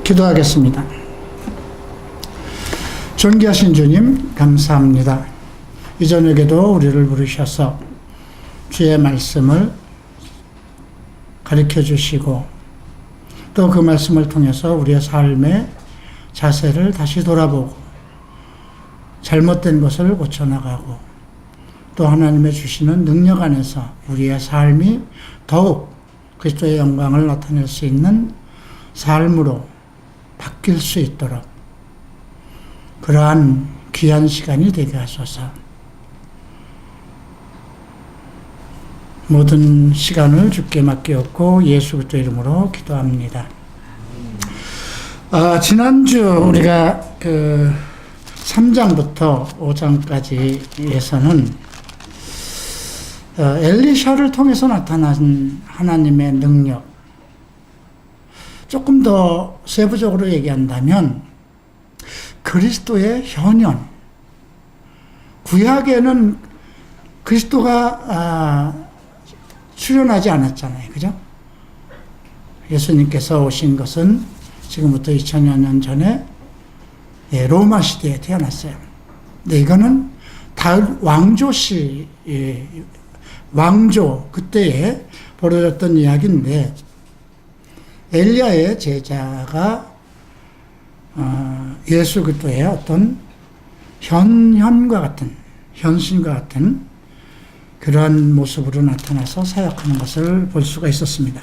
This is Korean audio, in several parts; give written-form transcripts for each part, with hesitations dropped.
기도하겠습니다. 존귀하신 주님, 감사합니다. 이 저녁에도 우리를 부르셔서 주의 말씀을 가르쳐 주시고 또 그 말씀을 통해서 우리의 삶의 자세를 다시 돌아보고 잘못된 것을 고쳐나가고 또 하나님의 주시는 능력 안에서 우리의 삶이 더욱 그리스도의 영광을 나타낼 수 있는 삶으로 바뀔 수 있도록 그러한 귀한 시간이 되게 하소서. 모든 시간을 주께 맡기었고 예수 그리스도 이름으로 기도합니다. 지난주 우리가 3장부터 5장까지에서는 엘리샤를 통해서 나타난 하나님의 능력, 조금 더 세부적으로 얘기한다면 그리스도의 현현, 구약에는 그리스도가 출현하지 않았잖아요. 그죠? 예수님께서 오신 것은 지금부터 2000여 년 전에 로마 시대에 태어났어요. 근데 이거는 다윗 왕조 그때에 벌어졌던 이야기인데 엘리야의 제자가 예수 그리스도의 어떤 현신과 같은 그러한 모습으로 나타나서 사역하는 것을 볼 수가 있었습니다.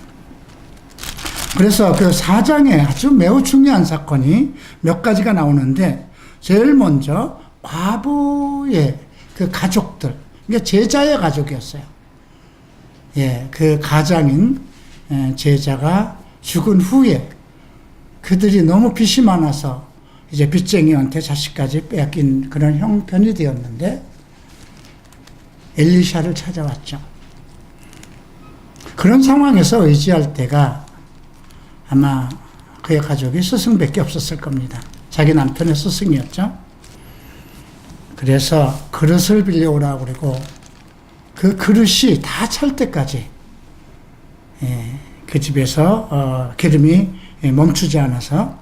그래서 그 4장에 아주 매우 중요한 사건이 몇 가지가 나오는데 제일 먼저 과부의 그 가족들, 그러니까 제자의 가족이었어요. 그 가장인 제자가 죽은 후에 그들이 너무 빚이 많아서 이제 빚쟁이한테 자식까지 빼앗긴 그런 형편이 되었는데 엘리샤를 찾아왔죠. 그런 상황에서 의지할 때가 아마 그의 가족이 스승밖에 없었을 겁니다. 자기 남편의 스승이었죠. 그래서 그릇을 빌려오라고 그러고 그 그릇이 다 찰 때까지 그 집에서 기름이 멈추지 않아서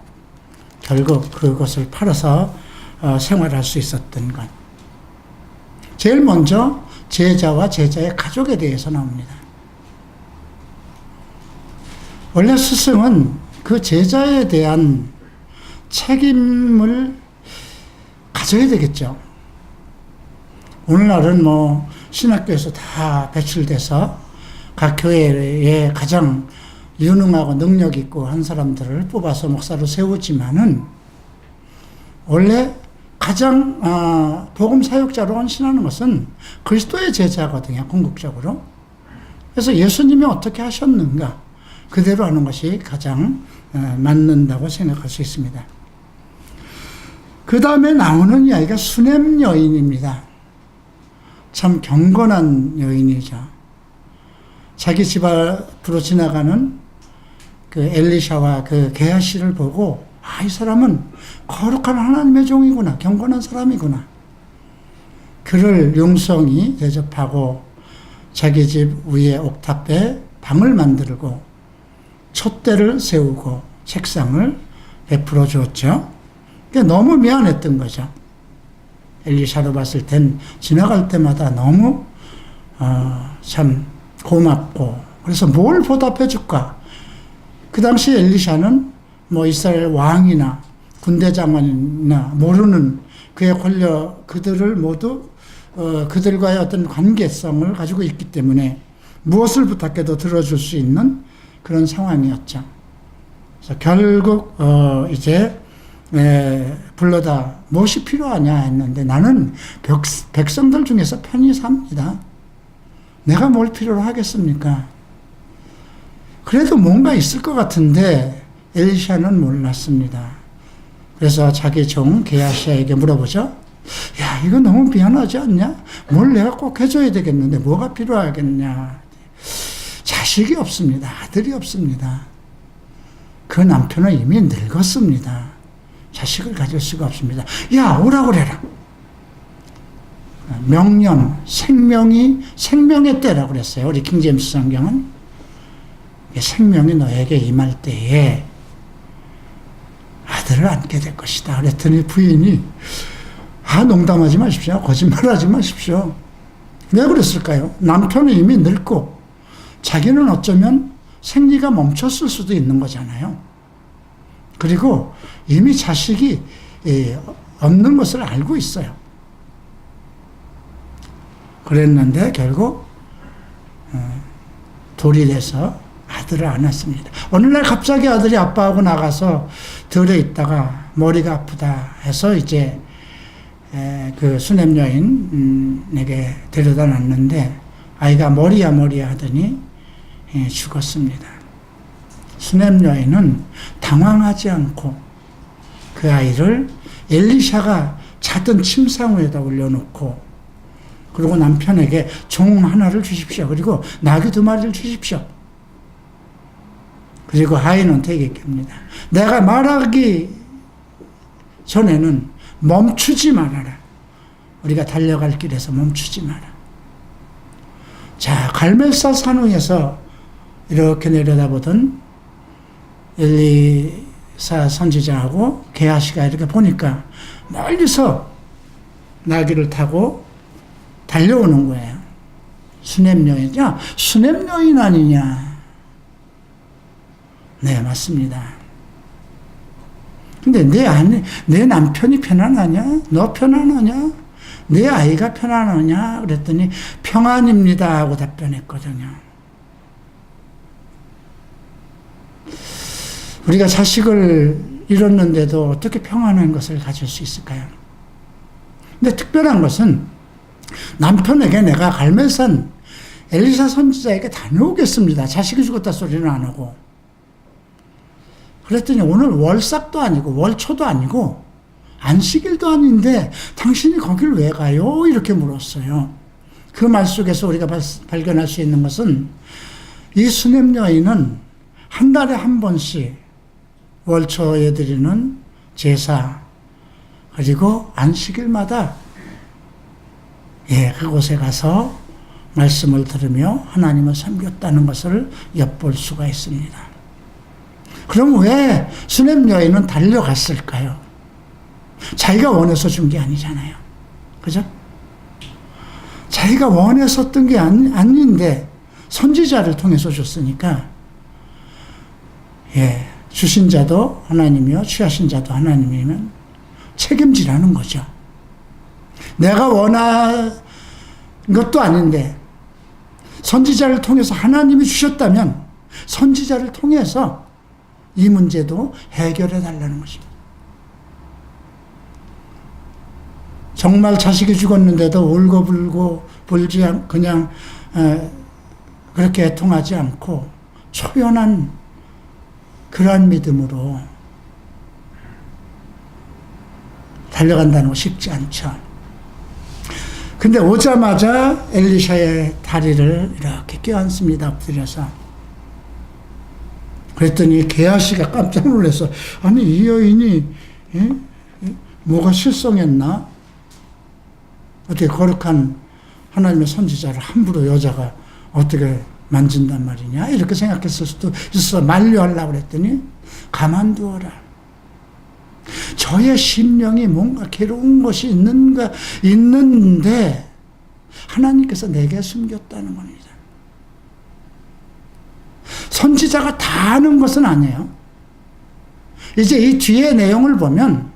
결국 그것을 팔아서 생활할 수 있었던 것. 제일 먼저 제자와 제자의 가족에 대해서 나옵니다. 원래 스승은 그 제자에 대한 책임을 가져야 되겠죠. 오늘날은 신학교에서 다 배출돼서 각 교회에 가장 유능하고 능력 있고 한 사람들을 뽑아서 목사로 세우지만은 원래 가장 복음 사역자로 헌신하는 것은 그리스도의 제자거든요. 궁극적으로. 그래서 예수님이 어떻게 하셨는가 그대로 하는 것이 가장 맞는다고 생각할 수 있습니다. 그 다음에 나오는 이야기가 수넴 여인입니다. 참 경건한 여인이죠. 자기 집 앞으로 지나가는 그 엘리샤와 그 게하시를 보고 이 사람은 거룩한 하나님의 종이구나, 경건한 사람이구나. 그를 융성히 대접하고 자기 집 위에 옥탑에 방을 만들고 촛대를 세우고 책상을 베풀어 주었죠. 너무 미안했던 거죠. 엘리샤로 봤을 땐 지나갈 때마다 너무 참 고맙고 그래서 뭘 보답해 줄까? 그 당시 엘리샤는 이스라엘 왕이나 군대 장관이나 모르는 그의 권력 그들을 모두 그들과의 어떤 관계성을 가지고 있기 때문에 무엇을 부탁해도 들어줄 수 있는 그런 상황이었죠. 그래서 결국 이제 불러다 무엇이 필요하냐 했는데 나는 백성들 중에서 편히 삽니다. 내가 뭘 필요로 하겠습니까? 그래도 뭔가 있을 것 같은데 엘리샤는 몰랐습니다. 그래서 자기 종 게하시에게 물어보죠. 야, 이거 너무 미안하지 않냐? 뭘 내가 꼭 해줘야 되겠는데 뭐가 필요하겠냐? 자식이 없습니다. 아들이 없습니다. 그 남편은 이미 늙었습니다. 자식을 가질 수가 없습니다. 야, 오라고 그래라. 명령, 생명의 때라고 그랬어요. 우리 킹제임스 성경은. 생명이 너에게 임할 때에 아들을 안게 될 것이다. 그랬더니 부인이 농담하지 마십시오. 거짓말하지 마십시오. 왜 그랬을까요? 남편은 이미 늙고 자기는 어쩌면 생리가 멈췄을 수도 있는 거잖아요. 그리고 이미 자식이 없는 것을 알고 있어요. 그랬는데 결국 돌이 돼서 아들을 안 낳습니다. 어느 날 갑자기 아들이 아빠하고 나가서 들에 있다가 머리가 아프다 해서 이제 그 수냄 여인에게 데려다 놨는데 아이가 머리야 하더니 죽었습니다. 수냄 여인은 당황하지 않고 그 아이를 엘리샤가 자던 침상 위에다 올려놓고 그리고 남편에게 종 하나를 주십시오. 그리고 나귀 2마리를 주십시오. 그리고 아이는 되게 깹니다. 내가 말하기 전에는 멈추지 말아라. 우리가 달려갈 길에서 멈추지 마라. 자, 갈멜사 산 위에서 이렇게 내려다보던 엘리사 선지자하고 게하시가 이렇게 보니까 멀리서 나귀를 타고 달려오는 거예요. 수냄 여인. 야, 수냄 여인 아니냐? 네, 맞습니다. 근데 내 남편이 편안하냐? 너 편안하냐? 내 아이가 편안하냐? 그랬더니 평안입니다 하고 답변했거든요. 우리가 자식을 잃었는데도 어떻게 평안한 것을 가질 수 있을까요? 근데 특별한 것은 남편에게 내가 갈멜산 엘리사 선지자에게 다녀오겠습니다. 자식이 죽었다 소리는 안 하고. 그랬더니 오늘 월삭도 아니고 월초도 아니고 안식일도 아닌데 당신이 거길 왜 가요? 이렇게 물었어요. 그 말 속에서 우리가 발견할 수 있는 것은 이 수냄 여인은 한 달에 한 번씩 월초에 드리는 제사 그리고 안식일마다 그곳에 가서 말씀을 들으며 하나님을 섬겼다는 것을 엿볼 수가 있습니다. 그럼 왜 수냄 여인은 달려갔을까요? 자기가 원해서 준 게 아니잖아요. 그죠? 자기가 원해서 뜬 게 아닌데 선지자를 통해서 줬으니까 주신 자도 하나님이요 취하신 자도 하나님이면 책임지라는 거죠. 내가 원한 것도 아닌데 선지자를 통해서 하나님이 주셨다면 선지자를 통해서 이 문제도 해결해 달라는 것입니다. 정말 자식이 죽었는데도 울고불고 불지 않고 그냥 그렇게 애통하지 않고 초연한 그러한 믿음으로 달려간다는 거 쉽지 않죠. 근데 오자마자 엘리샤의 다리를 이렇게 껴안습니다. 엎드려서. 그랬더니 게하시가 깜짝 놀라서 아니 이 여인이 뭐가 실성했나? 어떻게 거룩한 하나님의 선지자를 함부로 여자가 어떻게 만진단 말이냐? 이렇게 생각했을 수도 있어. 만류하려고 그랬더니 가만두어라. 저의 심령이 뭔가 괴로운 것이 있는데 하나님께서 내게 숨겼다는 겁니다. 선지자가 다 아는 것은 아니에요. 이제 이 뒤에 내용을 보면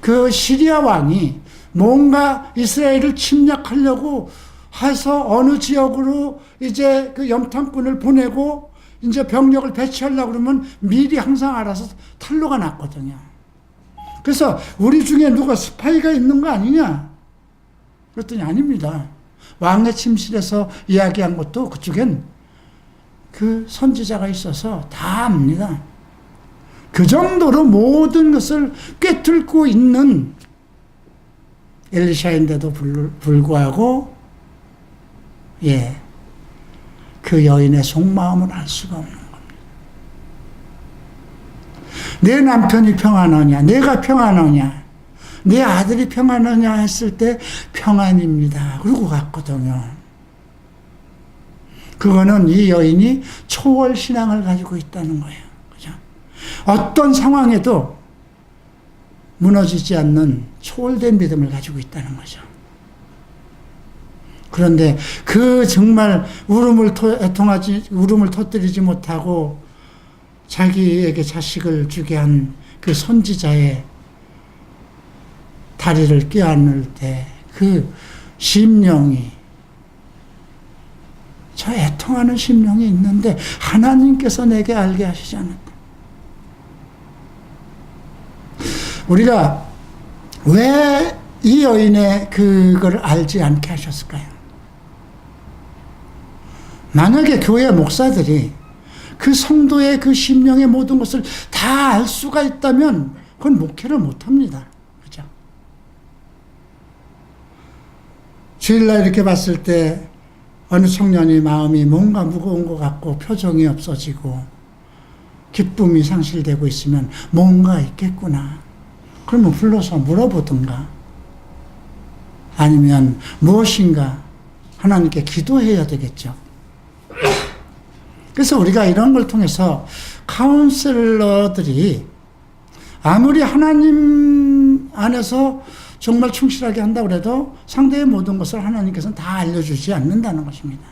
그 시리아 왕이 뭔가 이스라엘을 침략하려고 해서 어느 지역으로 이제 그 염탐꾼을 보내고 이제 병력을 배치하려고 그러면 미리 항상 알아서 탄로가 났거든요. 그래서 우리 중에 누가 스파이가 있는 거 아니냐? 그랬더니 아닙니다. 왕의 침실에서 이야기한 것도 그쪽엔 그 선지자가 있어서 다 압니다. 그 정도로 모든 것을 꿰뚫고 있는 엘리샤인데도 불구하고 그 여인의 속마음을 알 수가 없는 겁니다. 내 남편이 평안하냐, 내가 평안하냐, 내 아들이 평안하냐 했을 때 평안입니다. 그러고 갔거든요. 그거는 이 여인이 초월 신앙을 가지고 있다는 거예요. 그죠? 어떤 상황에도 무너지지 않는 초월된 믿음을 가지고 있다는 거죠. 그런데 그 정말 울음을 터뜨리지 못하고 자기에게 자식을 주게 한 그 선지자의 다리를 껴안을 때 그 심령이, 저 애통하는 심령이 있는데 하나님께서 내게 알게 하시지 않았다. 우리가 왜 이 여인의 그걸 알지 않게 하셨을까요? 만약에 교회 목사들이 그 성도의 그 심령의 모든 것을 다 알 수가 있다면 그건 목회를 못합니다. 그죠? 주일날 이렇게 봤을 때 어느 청년이 마음이 뭔가 무거운 것 같고 표정이 없어지고 기쁨이 상실되고 있으면 뭔가 있겠구나. 그러면 불러서 물어보든가 아니면 무엇인가 하나님께 기도해야 되겠죠. 그래서 우리가 이런 걸 통해서 카운셀러들이 아무리 하나님 안에서 정말 충실하게 한다고 해도 상대의 모든 것을 하나님께서는 다 알려주지 않는다는 것입니다.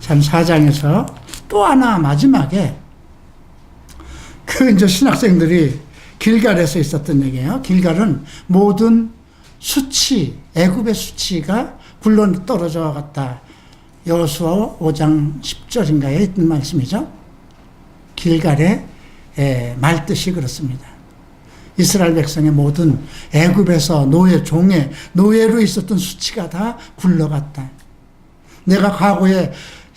참 4장에서 또 하나 마지막에 그 이제 신학생들이 길갈에서 있었던 얘기예요. 길갈은 모든 수치, 애굽의 수치가 굴러 떨어져 갔다. 여호수아 5장 10절인가에 있는 말씀이죠. 길갈의 말뜻이 그렇습니다. 이스라엘 백성의 모든 애굽에서 노예로 있었던 수치가 다 굴러갔다. 내가 과거에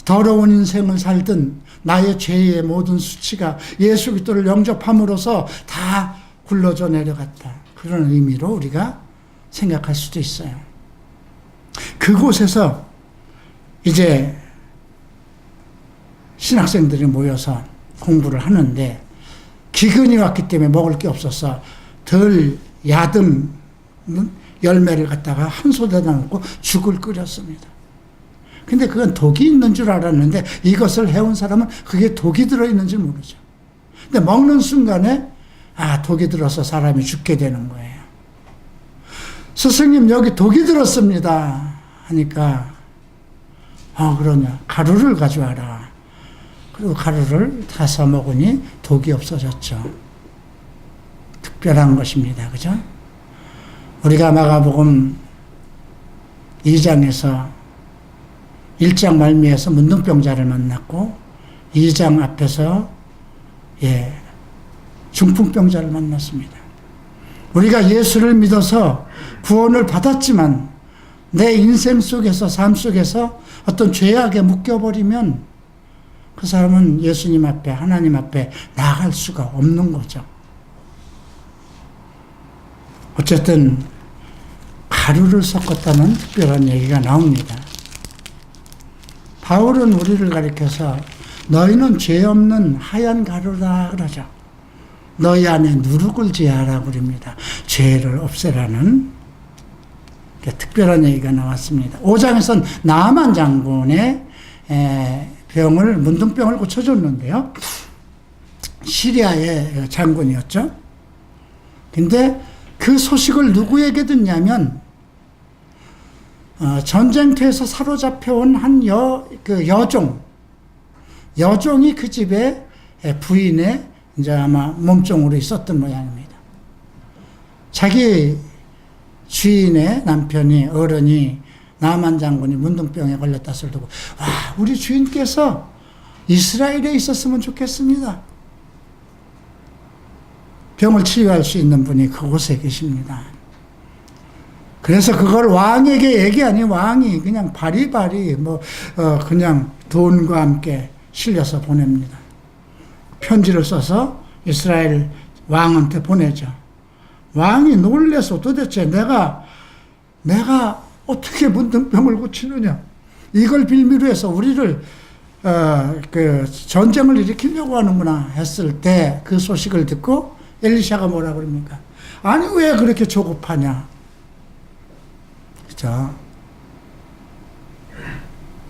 더러운 인생을 살던 나의 죄의 모든 수치가 예수 그리스도를 영접함으로써 다 굴러져 내려갔다. 그런 의미로 우리가 생각할 수도 있어요. 그곳에서 이제 신학생들이 모여서 공부를 하는데 기근이 왔기 때문에 먹을 게 없어서 덜 야듬 열매를 갖다가 한 소대다 넣고 죽을 끓였습니다. 근데 그건 독이 있는 줄 알았는데 이것을 해온 사람은 그게 독이 들어있는 줄 모르죠. 근데 먹는 순간에 독이 들어서 사람이 죽게 되는 거예요. 스승님 여기 독이 들었습니다 하니까 그러냐 가루를 가져와라. 그리고 가루를 타서 먹으니 독이 없어졌죠. 특별한 것입니다. 그죠? 우리가 마가복음 2장에서 1장 말미에서 문둥병자를 만났고 2장 앞에서 중풍병자를 만났습니다. 우리가 예수를 믿어서 구원을 받았지만 내 인생 속에서 삶 속에서 어떤 죄악에 묶여버리면 그 사람은 예수님 앞에 하나님 앞에 나아갈 수가 없는 거죠. 어쨌든 가루를 섞었다는 특별한 얘기가 나옵니다. 바울은 우리를 가리켜서 너희는 죄 없는 하얀 가루다 그러죠. 너희 안에 누룩을 제하라고 그럽니다. 죄를 없애라는 특별한 얘기가 나왔습니다. 5장에서는 나아만 장군의 문둥병을 고쳐줬는데요. 시리아의 장군이었죠. 근데 그 소식을 누구에게 듣냐면 전쟁터에서 사로잡혀온 한 여종이 그 집에 부인의 이제 아마 몸종으로 있었던 모양입니다. 자기 주인의 남편이 어른이 나만 장군이 문둥병에 걸렸다 소리를 듣고 우리 주인께서 이스라엘에 있었으면 좋겠습니다. 병을 치유할 수 있는 분이 그곳에 계십니다. 그래서 그걸 왕에게 얘기하니 왕이 그냥 바리바리 그냥 돈과 함께 실려서 보냅니다. 편지를 써서 이스라엘 왕한테 보내죠. 왕이 놀래서 도대체 내가 어떻게 문둥병을 고치느냐. 이걸 빌미로 해서 우리를 전쟁을 일으키려고 하는구나 했을 때 그 소식을 듣고 엘리샤가 뭐라 그럽니까? 아니 왜 그렇게 조급하냐. 그죠?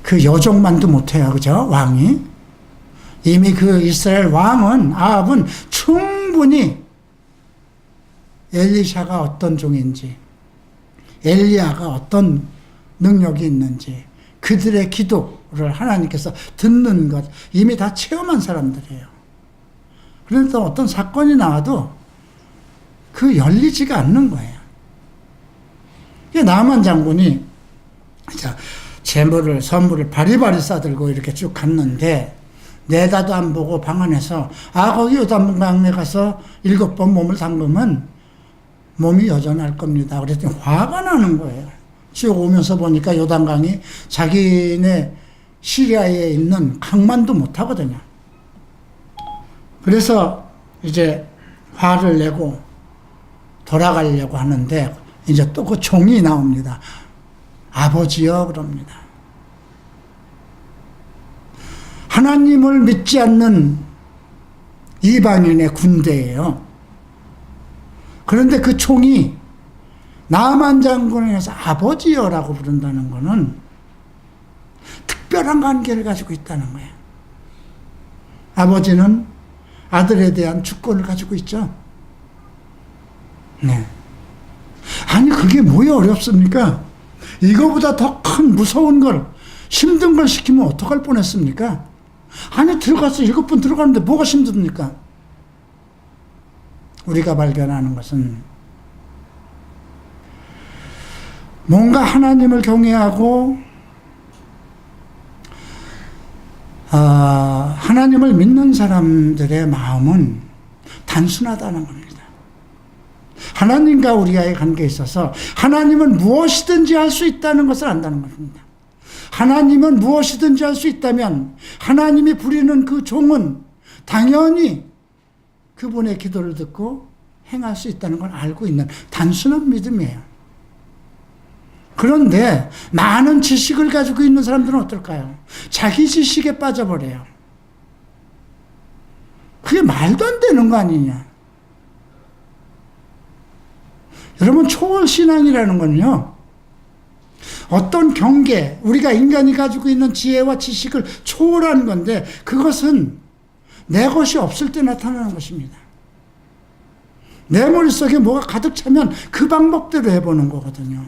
그 여종만도 못해요. 그죠? 왕이. 이미 그 이스라엘 왕은 아합은 충분히 엘리샤가 어떤 종인지, 엘리야가 어떤 능력이 있는지, 그들의 기도를 하나님께서 듣는 것 이미 다 체험한 사람들이에요. 그런데 어떤 사건이 나와도 그 열리지가 않는 거예요. 나만 장군이 재물을, 선물을 바리바리 싸들고 이렇게 쭉 갔는데 내다도 안 보고 방 안에서 거기 요단강에 가서 7번 몸을 담그면 몸이 여전할 겁니다. 그랬더니 화가 나는 거예요. 쭉 오면서 보니까 요단강이 자기네 시리아에 있는 강만도 못 하거든요. 그래서 이제 화를 내고 돌아가려고 하는데 이제 또 그 종이 나옵니다. 아버지여 그럽니다. 하나님을 믿지 않는 이방인의 군대예요. 그런데 그 총이 나만 장군에서 아버지여라고 부른다는 것은 특별한 관계를 가지고 있다는 거예요. 아버지는 아들에 대한 주권을 가지고 있죠. 네. 아니 그게 뭐야 어렵습니까? 이거보다 더 큰 무서운 걸, 힘든 걸 시키면 어떡할 뻔했습니까? 아니 들어가서 7번 들어가는데 뭐가 힘듭니까? 우리가 발견하는 것은 뭔가 하나님을 경외하고 하나님을 믿는 사람들의 마음은 단순하다는 겁니다. 하나님과 우리와의 관계에 있어서 하나님은 무엇이든지 할 수 있다는 것을 안다는 것입니다. 하나님은 무엇이든지 할 수 있다면 하나님이 부리는 그 종은 당연히 그분의 기도를 듣고 행할 수 있다는 걸 알고 있는 단순한 믿음이에요. 그런데 많은 지식을 가지고 있는 사람들은 어떨까요? 자기 지식에 빠져버려요. 그게 말도 안 되는 거 아니냐. 여러분, 초월신앙이라는 건요, 어떤 경계, 우리가 인간이 가지고 있는 지혜와 지식을 초월하는 건데, 그것은 내 것이 없을 때 나타나는 것입니다. 내 머릿속에 뭐가 가득 차면 그 방법대로 해보는 거거든요.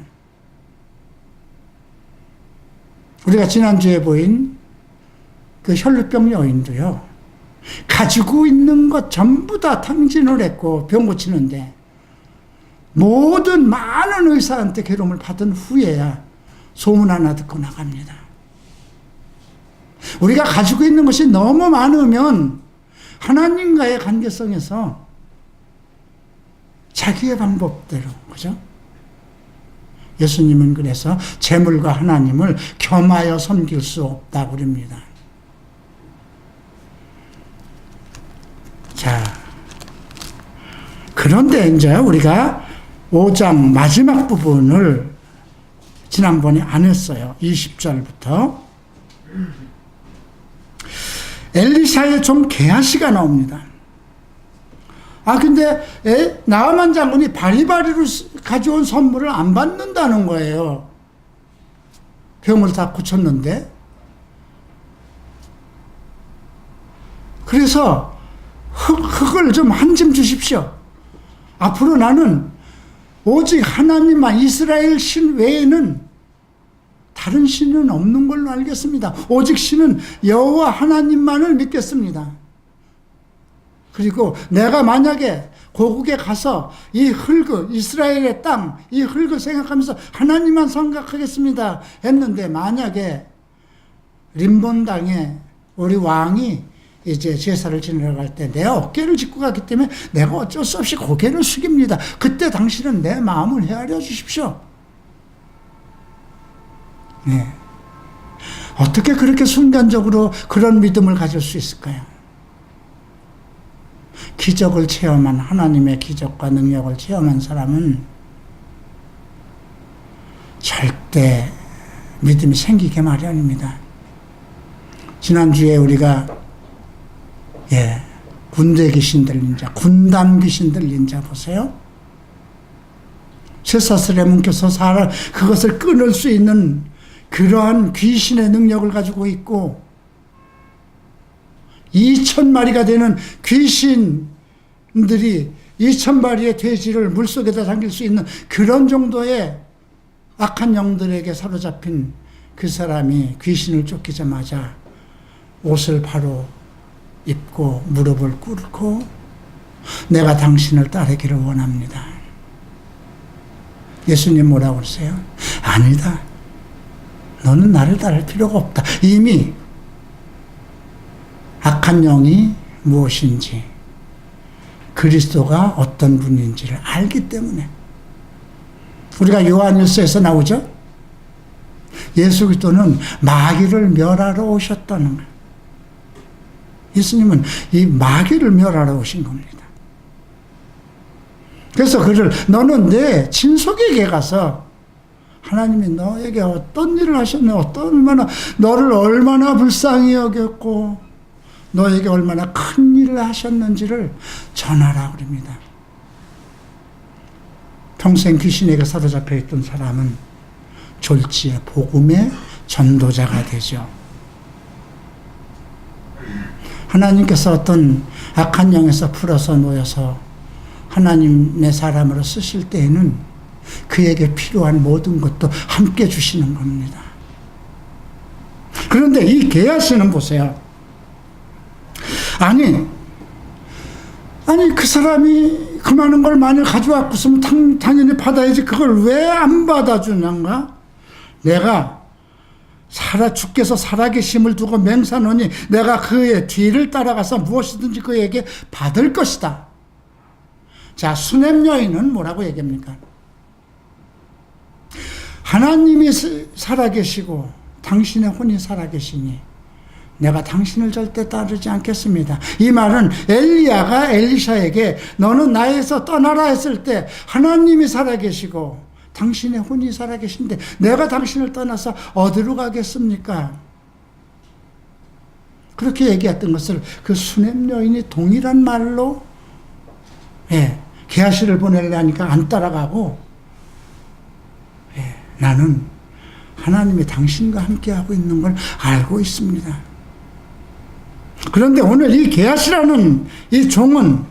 우리가 지난주에 보인 그 혈루병 여인도요, 가지고 있는 것 전부 다 탕진을 했고 병 고치는데 모든 많은 의사한테 괴로움을 받은 후에야 소문 하나 듣고 나갑니다. 우리가 가지고 있는 것이 너무 많으면 하나님과의 관계성에서 자기의 방법대로, 그죠? 예수님은 그래서 재물과 하나님을 겸하여 섬길 수 없다고 그럽니다. 자, 그런데 이제 우리가 5장 마지막 부분을 지난번에 안 했어요. 20절부터. 엘리사의 좀 게하시가 나옵니다. 근데 나아만 장군이 바리바리로 가져온 선물을 안 받는다는 거예요. 병을 다 고쳤는데. 그래서 흙을 좀 한 짐 주십시오. 앞으로 나는 오직 하나님만, 이스라엘 신 외에는 다른 신은 없는 걸로 알겠습니다. 오직 신은 여호와 하나님만을 믿겠습니다. 그리고 내가 만약에 고국에 가서 이 흙을, 이스라엘의 땅, 이 흙을 생각하면서 하나님만 생각하겠습니다 했는데, 만약에 림본 땅에 우리 왕이 이제 제사를 지내러 갈 때 내 어깨를 짚고 갔기 때문에 내가 어쩔 수 없이 고개를 숙입니다. 그때 당신은 내 마음을 헤아려 주십시오. 네. 어떻게 그렇게 순간적으로 그런 믿음을 가질 수 있을까요? 기적을 체험한, 하나님의 기적과 능력을 체험한 사람은 절대 믿음이 생기게 마련입니다. 지난주에 우리가 군대 귀신 들린 자, 군단 귀신 들린 자 보세요. 쇠사슬에 묶여서 그것을 끊을 수 있는 그러한 귀신의 능력을 가지고 있고, 2,000마리가 되는 귀신들이 2,000마리의 돼지를 물속에다 잠길 수 있는 그런 정도의 악한 영들에게 사로잡힌 그 사람이 귀신을 쫓기자마자 옷을 바로 입고 무릎을 꿇고 내가 당신을 따르기를 원합니다. 예수님 뭐라고 그러세요? 아니다. 너는 나를 따를 필요가 없다. 이미 악한 영이 무엇인지 그리스도가 어떤 분인지를 알기 때문에 우리가 요한일서에서 나오죠. 예수 그리스도는 마귀를 멸하러 오셨다는 거예요. 예수님은 이 마귀를 멸하러 오신 겁니다. 그래서 그를 너는 내 친속에게 가서 하나님이 너에게 어떤 일을 하셨냐, 너를 얼마나 불쌍히 여겼고 너에게 얼마나 큰 일을 하셨는지를 전하라 그럽니다. 평생 귀신에게 사로잡혀 있던 사람은 졸지에 복음의 전도자가 되죠. 하나님께서 어떤 악한 영에서 풀어서 놓여서 하나님의 사람으로 쓰실 때에는 그에게 필요한 모든 것도 함께 주시는 겁니다. 그런데 이 게하시는 보세요. 아니 그 사람이 그 많은 걸 만일 가져왔고서는 당연히 받아야지 그걸 왜 안 받아주는가? 내가 주께서 살아계심을 두고 맹세하노니 내가 그의 뒤를 따라가서 무엇이든지 그에게 받을 것이다. 자, 수냄 여인은 뭐라고 얘기합니까? 하나님이 살아계시고 당신의 혼이 살아계시니 내가 당신을 절대 따르지 않겠습니다. 이 말은 엘리야가 엘리샤에게 너는 나에서 떠나라 했을 때 하나님이 살아계시고 당신의 혼이 살아계신데 내가 당신을 떠나서 어디로 가겠습니까? 그렇게 얘기했던 것을 그 수냄 여인이 동일한 말로 게하시를 보내려니까 안 따라가고 나는 하나님이 당신과 함께하고 있는 걸 알고 있습니다. 그런데 오늘 이 게하시라는 이 종은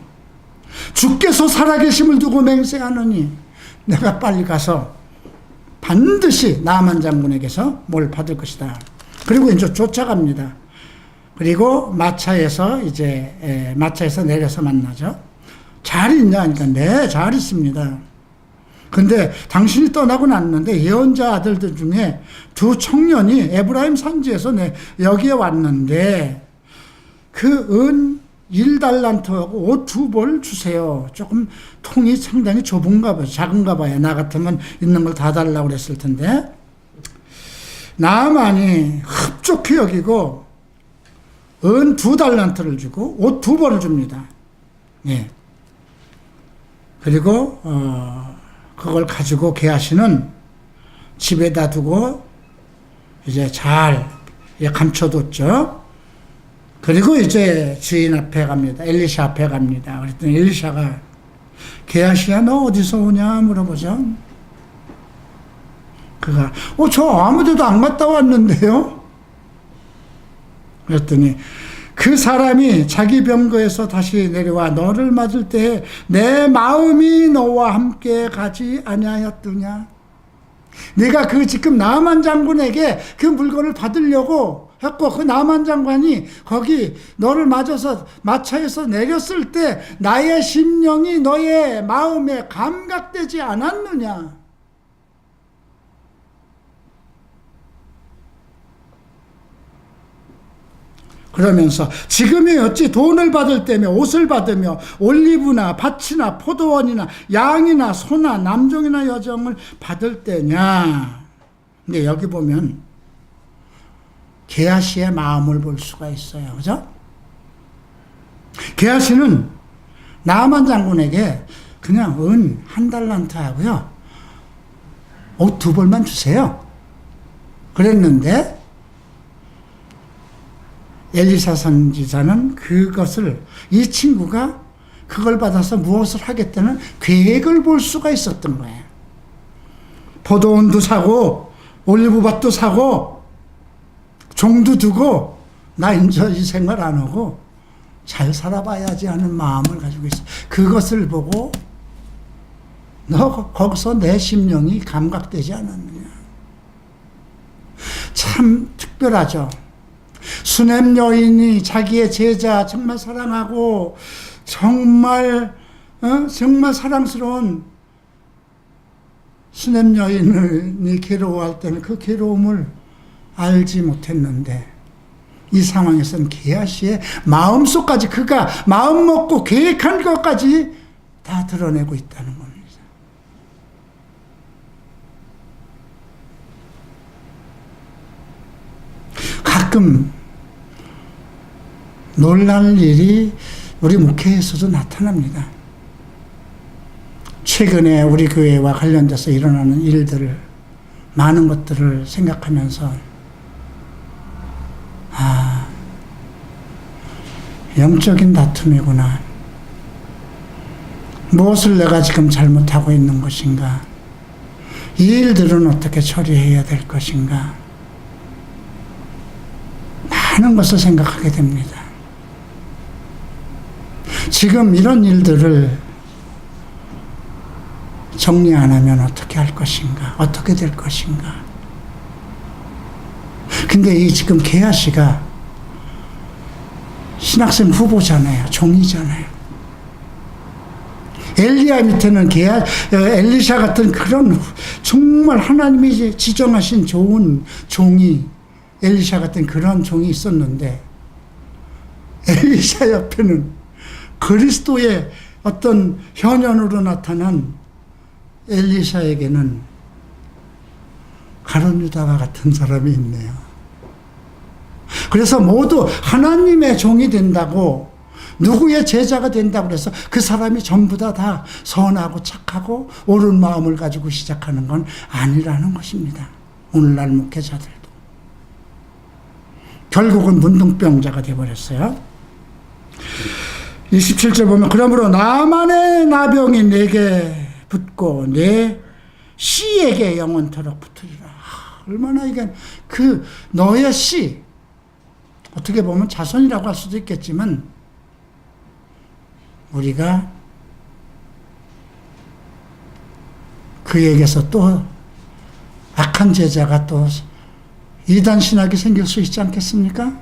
주께서 살아계심을 두고 맹세하노니 내가 빨리 가서 반드시 나만 장군에게서 뭘 받을 것이다. 그리고 이제 쫓아갑니다. 그리고 마차에서 내려서 만나죠. 잘 있냐? 하니까 네, 잘 있습니다. 근데 당신이 떠나고 났는데 예언자 아들들 중에 두 청년이 에브라임 산지에서 여기에 왔는데 그 은 1달란트하고 옷 2벌 주세요. 조금 통이 상당히 좁은가 봐요. 작은가 봐요. 나 같으면 있는 걸 다 달라고 그랬을 텐데 나만이 흡족히 여기고 은 2달란트를 주고 옷 2벌을 줍니다. 예. 그리고 그걸 가지고 게하시는 집에다 두고 이제 잘 감춰뒀죠. 그리고 이제 주인 앞에 갑니다. 엘리샤 앞에 갑니다. 그랬더니 엘리샤가 게하시야 너 어디서 오냐 물어보죠. 그가 저 아무데도 안 갔다 왔는데요. 그랬더니 그 사람이 자기 병거에서 다시 내려와 너를 맞을 때에 내 마음이 너와 함께 가지 아니하였느냐. 네가 지금 나만 장군에게 그 물건을 받으려고 했고 그 나만 장관이 거기 너를 맞아서 마차에서 내렸을 때 나의 심령이 너의 마음에 감각되지 않았느냐. 그러면서 지금이 어찌 돈을 받을 때며 옷을 받으며 올리브나 밭이나 포도원이나 양이나 소나 남종이나 여종을 받을 때냐. 근데 여기 보면 게하시의 마음을 볼 수가 있어요. 그죠? 게하시는 나만 장군에게 그냥 은 1달란트 하고요. 옷 2벌만 주세요. 그랬는데 엘리사 선지자는 그것을 이 친구가 그걸 받아서 무엇을 하겠다는 계획을 볼 수가 있었던 거예요. 포도원도 사고 올리브밭도 사고 종도 두고 나 이제 이 생활 안 하고 잘 살아봐야지 하는 마음을 가지고 있어. 그것을 보고 너 거기서 내 심령이 감각되지 않았느냐. 참 특별하죠. 수냄 여인이 자기의 제자 정말 사랑하고 정말 정말 사랑스러운 수냄 여인이 괴로워할 때는 그 괴로움을 알지 못했는데 이 상황에서는 게하시의 마음속까지 그가 마음 먹고 계획한 것까지 다 드러내고 있다는 겁니다. 가끔 놀랄 일이 우리 목회에서도 나타납니다. 최근에 우리 교회와 관련돼서 일어나는 일들을, 많은 것들을 생각하면서 영적인 다툼이구나. 무엇을 내가 지금 잘못하고 있는 것인가? 이 일들은 어떻게 처리해야 될 것인가? 많은 것을 생각하게 됩니다. 지금 이런 일들을 정리 안 하면 어떻게 할 것인가? 어떻게 될 것인가? 근데 이 지금 게하시가 신학생 후보잖아요. 종이잖아요. 엘리야 밑에는 엘리샤 같은 그런 정말 하나님이 지정하신 좋은 종이, 엘리샤 같은 그런 종이 있었는데, 엘리샤 옆에는 그리스도의 어떤 현현으로 나타난 엘리샤에게는 가룟 유다와 같은 사람이 있네요. 그래서 모두 하나님의 종이 된다고, 누구의 제자가 된다고 해서 그 사람이 전부 다 선하고 착하고 옳은 마음을 가지고 시작하는 건 아니라는 것입니다. 오늘날 목회자들도. 결국은 문둥병자가 되어버렸어요. 27절 보면, 그러므로 나만의 나병이 내게 붙고 내 씨에게 영원토록 붙으리라. 얼마나 이게 너의 씨, 어떻게 보면 자손이라고 할 수도 있겠지만, 우리가 그에게서 또 악한 제자가 또 이단 신학이 생길 수 있지 않겠습니까?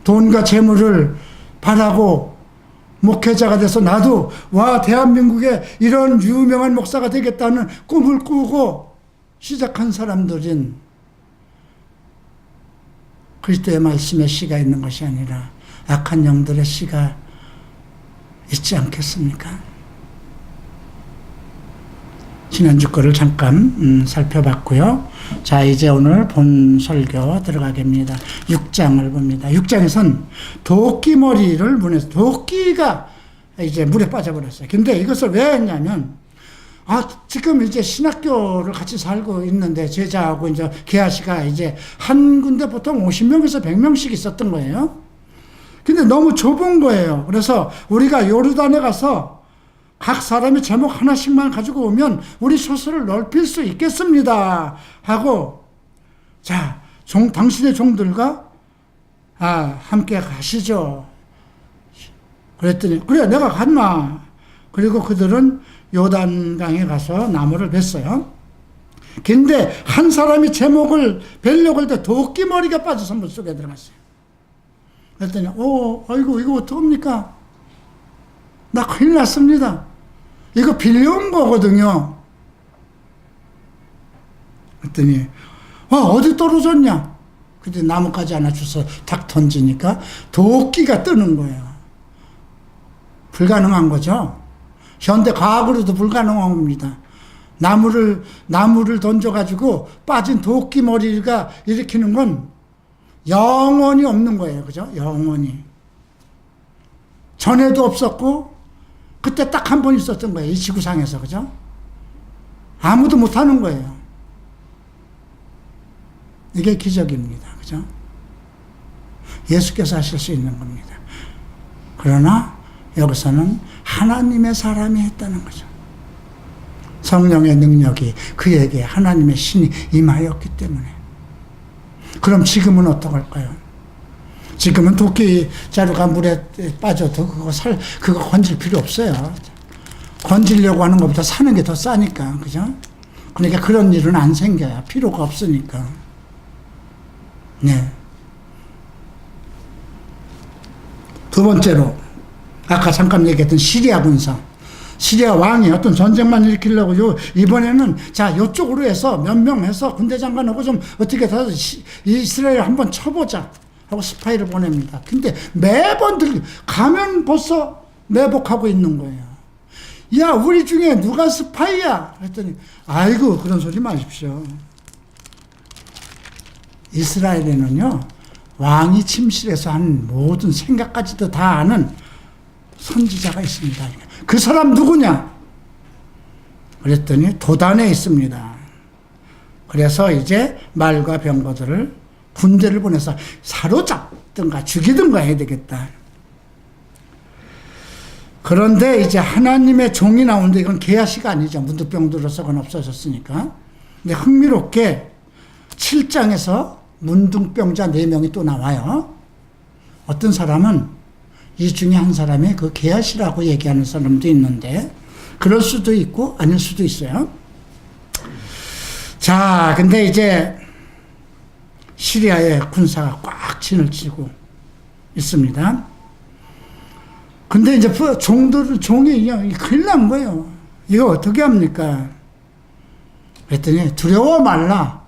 돈과 재물을 바라고 목회자가 돼서 나도 대한민국에 이런 유명한 목사가 되겠다는 꿈을 꾸고 시작한 사람들은 그리스도의 말씀의 씨가 있는 것이 아니라 악한 영들의 씨가 있지 않겠습니까? 지난주 거를 잠깐 살펴봤고요. 자, 이제 오늘 본 설교 들어가겠습니다. 6장을 봅니다. 6장에선 도끼머리를 도끼가 이제 물에 빠져버렸어요. 근데 이것을 왜 했냐면, 지금 이제 신학교를 같이 살고 있는데, 제자하고 이제 게하시가 이제 한 군데 보통 50명에서 100명씩 있었던 거예요. 근데 너무 좁은 거예요. 그래서 우리가 요르단에 가서 각 사람이 제목 하나씩만 가지고 오면 우리 소설을 넓힐 수 있겠습니다 하고, 자, 당신의 종들과 함께 가시죠. 그랬더니, 그래, 내가 갔나. 그리고 그들은 요단강에 가서 나무를 뱄어요. 근데 한 사람이 제목을 벨려고 할 때 도끼머리가 빠져서 물속에 들어갔어요. 그랬더니, 아이고, 이거 어떡합니까? 나 큰일 났습니다. 이거 빌려온 거거든요. 그랬더니, 어디 떨어졌냐? 근데 나뭇가지 하나 주워 탁 던지니까 도끼가 뜨는 거예요. 불가능한 거죠. 현대 과학으로도 불가능한 겁니다. 나무를 던져가지고 빠진 도끼머리가 일으키는 건 영원히 없는 거예요. 그죠? 영원히. 전에도 없었고, 그때 딱 한 번 있었던 거예요. 이 지구상에서. 그죠? 아무도 못 하는 거예요. 이게 기적입니다. 그죠? 예수께서 하실 수 있는 겁니다. 그러나 여기서는 하나님의 사람이 했다는 거죠. 성령의 능력이 그에게 하나님의 신이 임하였기 때문에. 그럼 지금은 어떡할까요? 지금은 도끼 자루가 물에 빠져도 그거 건질 필요 없어요. 건지려고 하는 것보다 사는 게 더 싸니까, 그죠? 그러니까 그런 일은 안 생겨요. 필요가 없으니까. 네. 두 번째로, 아까 잠깐 얘기했던 시리아 군사. 시리아 왕이 어떤 전쟁만 일으키려고 이번에는 자, 요쪽으로 해서 몇 명 해서 군대 장관하고 좀 어떻게 해서 이스라엘 한번 쳐보자 하고 스파이를 보냅니다. 근데 매번 가면 벌써 매복하고 있는 거예요. 야, 우리 중에 누가 스파이야? 그랬더니, 아이고, 그런 소리 마십시오. 이스라엘에는요, 왕이 침실에서 한 모든 생각까지도 다 아는 선지자가 있습니다. 그 사람 누구냐? 그랬더니 도단에 있습니다. 그래서 이제 말과 병거들을 군대를 보내서 사로잡든가 죽이든가 해야 되겠다. 그런데 이제 하나님의 종이 나오는데 이건 게하시가 아니죠. 문둥병들로서 그건 없어졌으니까. 근데 흥미롭게 7장에서 문둥병자 4명이 또 나와요. 어떤 사람은 이 중에 한 사람이 그 게하시라고 얘기하는 사람도 있는데 그럴 수도 있고 아닐 수도 있어요. 자, 근데 이제 시리아의 군사가 꽉 진을 치고 있습니다. 근데 이제 종이 큰일 난 거예요. 이거 어떻게 합니까? 그랬더니 두려워 말라.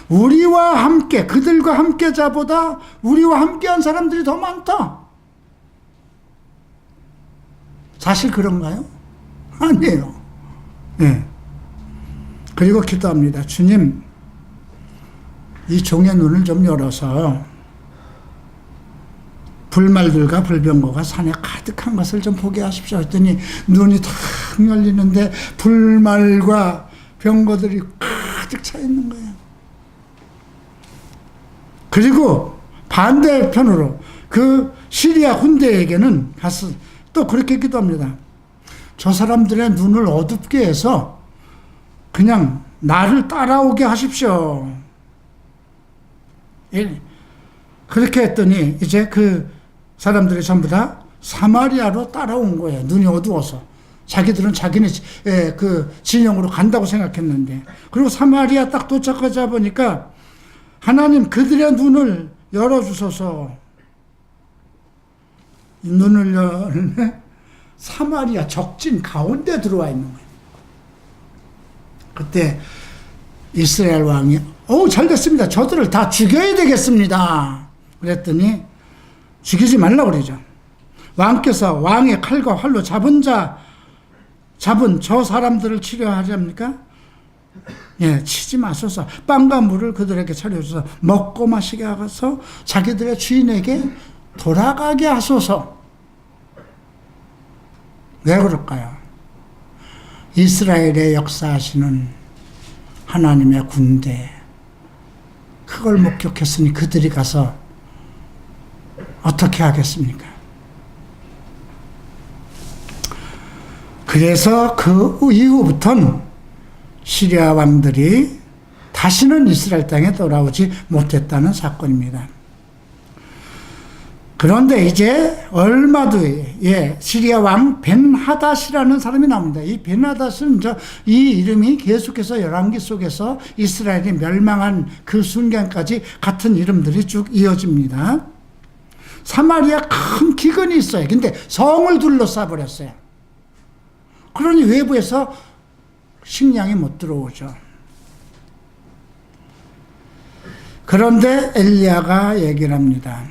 우리와 함께, 그들과 함께 자보다 우리와 함께 한 사람들이 더 많다. 사실 그런가요? 아니에요. 네. 그리고 기도합니다. 주님, 이 종의 눈을 좀 열어서 불말들과 불병거가 산에 가득한 것을 좀 보게 하십시오. 했더니 눈이 탁 열리는데 불말과 병거들이 가득 차 있는 거예요. 그리고 반대편으로 그 시리아 군대에게는 가서 또 그렇게 기도합니다. 저 사람들의 눈을 어둡게 해서 그냥 나를 따라오게 하십시오. 그렇게 했더니 이제 그 사람들이 전부 다 사마리아로 따라온 거예요. 눈이 어두워서. 자기들은 자기네 그 진영으로 간다고 생각했는데. 그리고 사마리아 딱 도착하자 보니까 하나님 그들의 눈을 열어주소서. 눈을 열네 사마리아 적진 가운데 들어와 있는 거예요. 그때 이스라엘 왕이 잘 됐습니다. 저들을 다 죽여야 되겠습니다. 그랬더니 죽이지 말라고 그러죠. 왕께서 왕의 칼과 활로 잡은 저 사람들을 치료하렵니까? 예, 치지 마소서. 빵과 물을 그들에게 차려줘서 먹고 마시게 하셔서 자기들의 주인에게 돌아가게 하소서. 왜 그럴까요? 이스라엘의 역사하시는 하나님의 군대, 그걸 목격했으니 그들이 가서 어떻게 하겠습니까? 그래서 그 이후부터는 시리아 왕들이 다시는 이스라엘 땅에 돌아오지 못했다는 사건입니다. 그런데 이제 얼마 뒤에 시리아 왕 벤하닷이라는 사람이 나옵니다. 이 벤하닷은 이 이름이 계속해서 열왕기 속에서 이스라엘이 멸망한 그 순간까지 같은 이름들이 쭉 이어집니다. 사마리아 큰 기근이 있어요. 근데 성을 둘러싸버렸어요. 그러니 외부에서 식량이 못 들어오죠. 그런데 엘리야가 얘기를 합니다.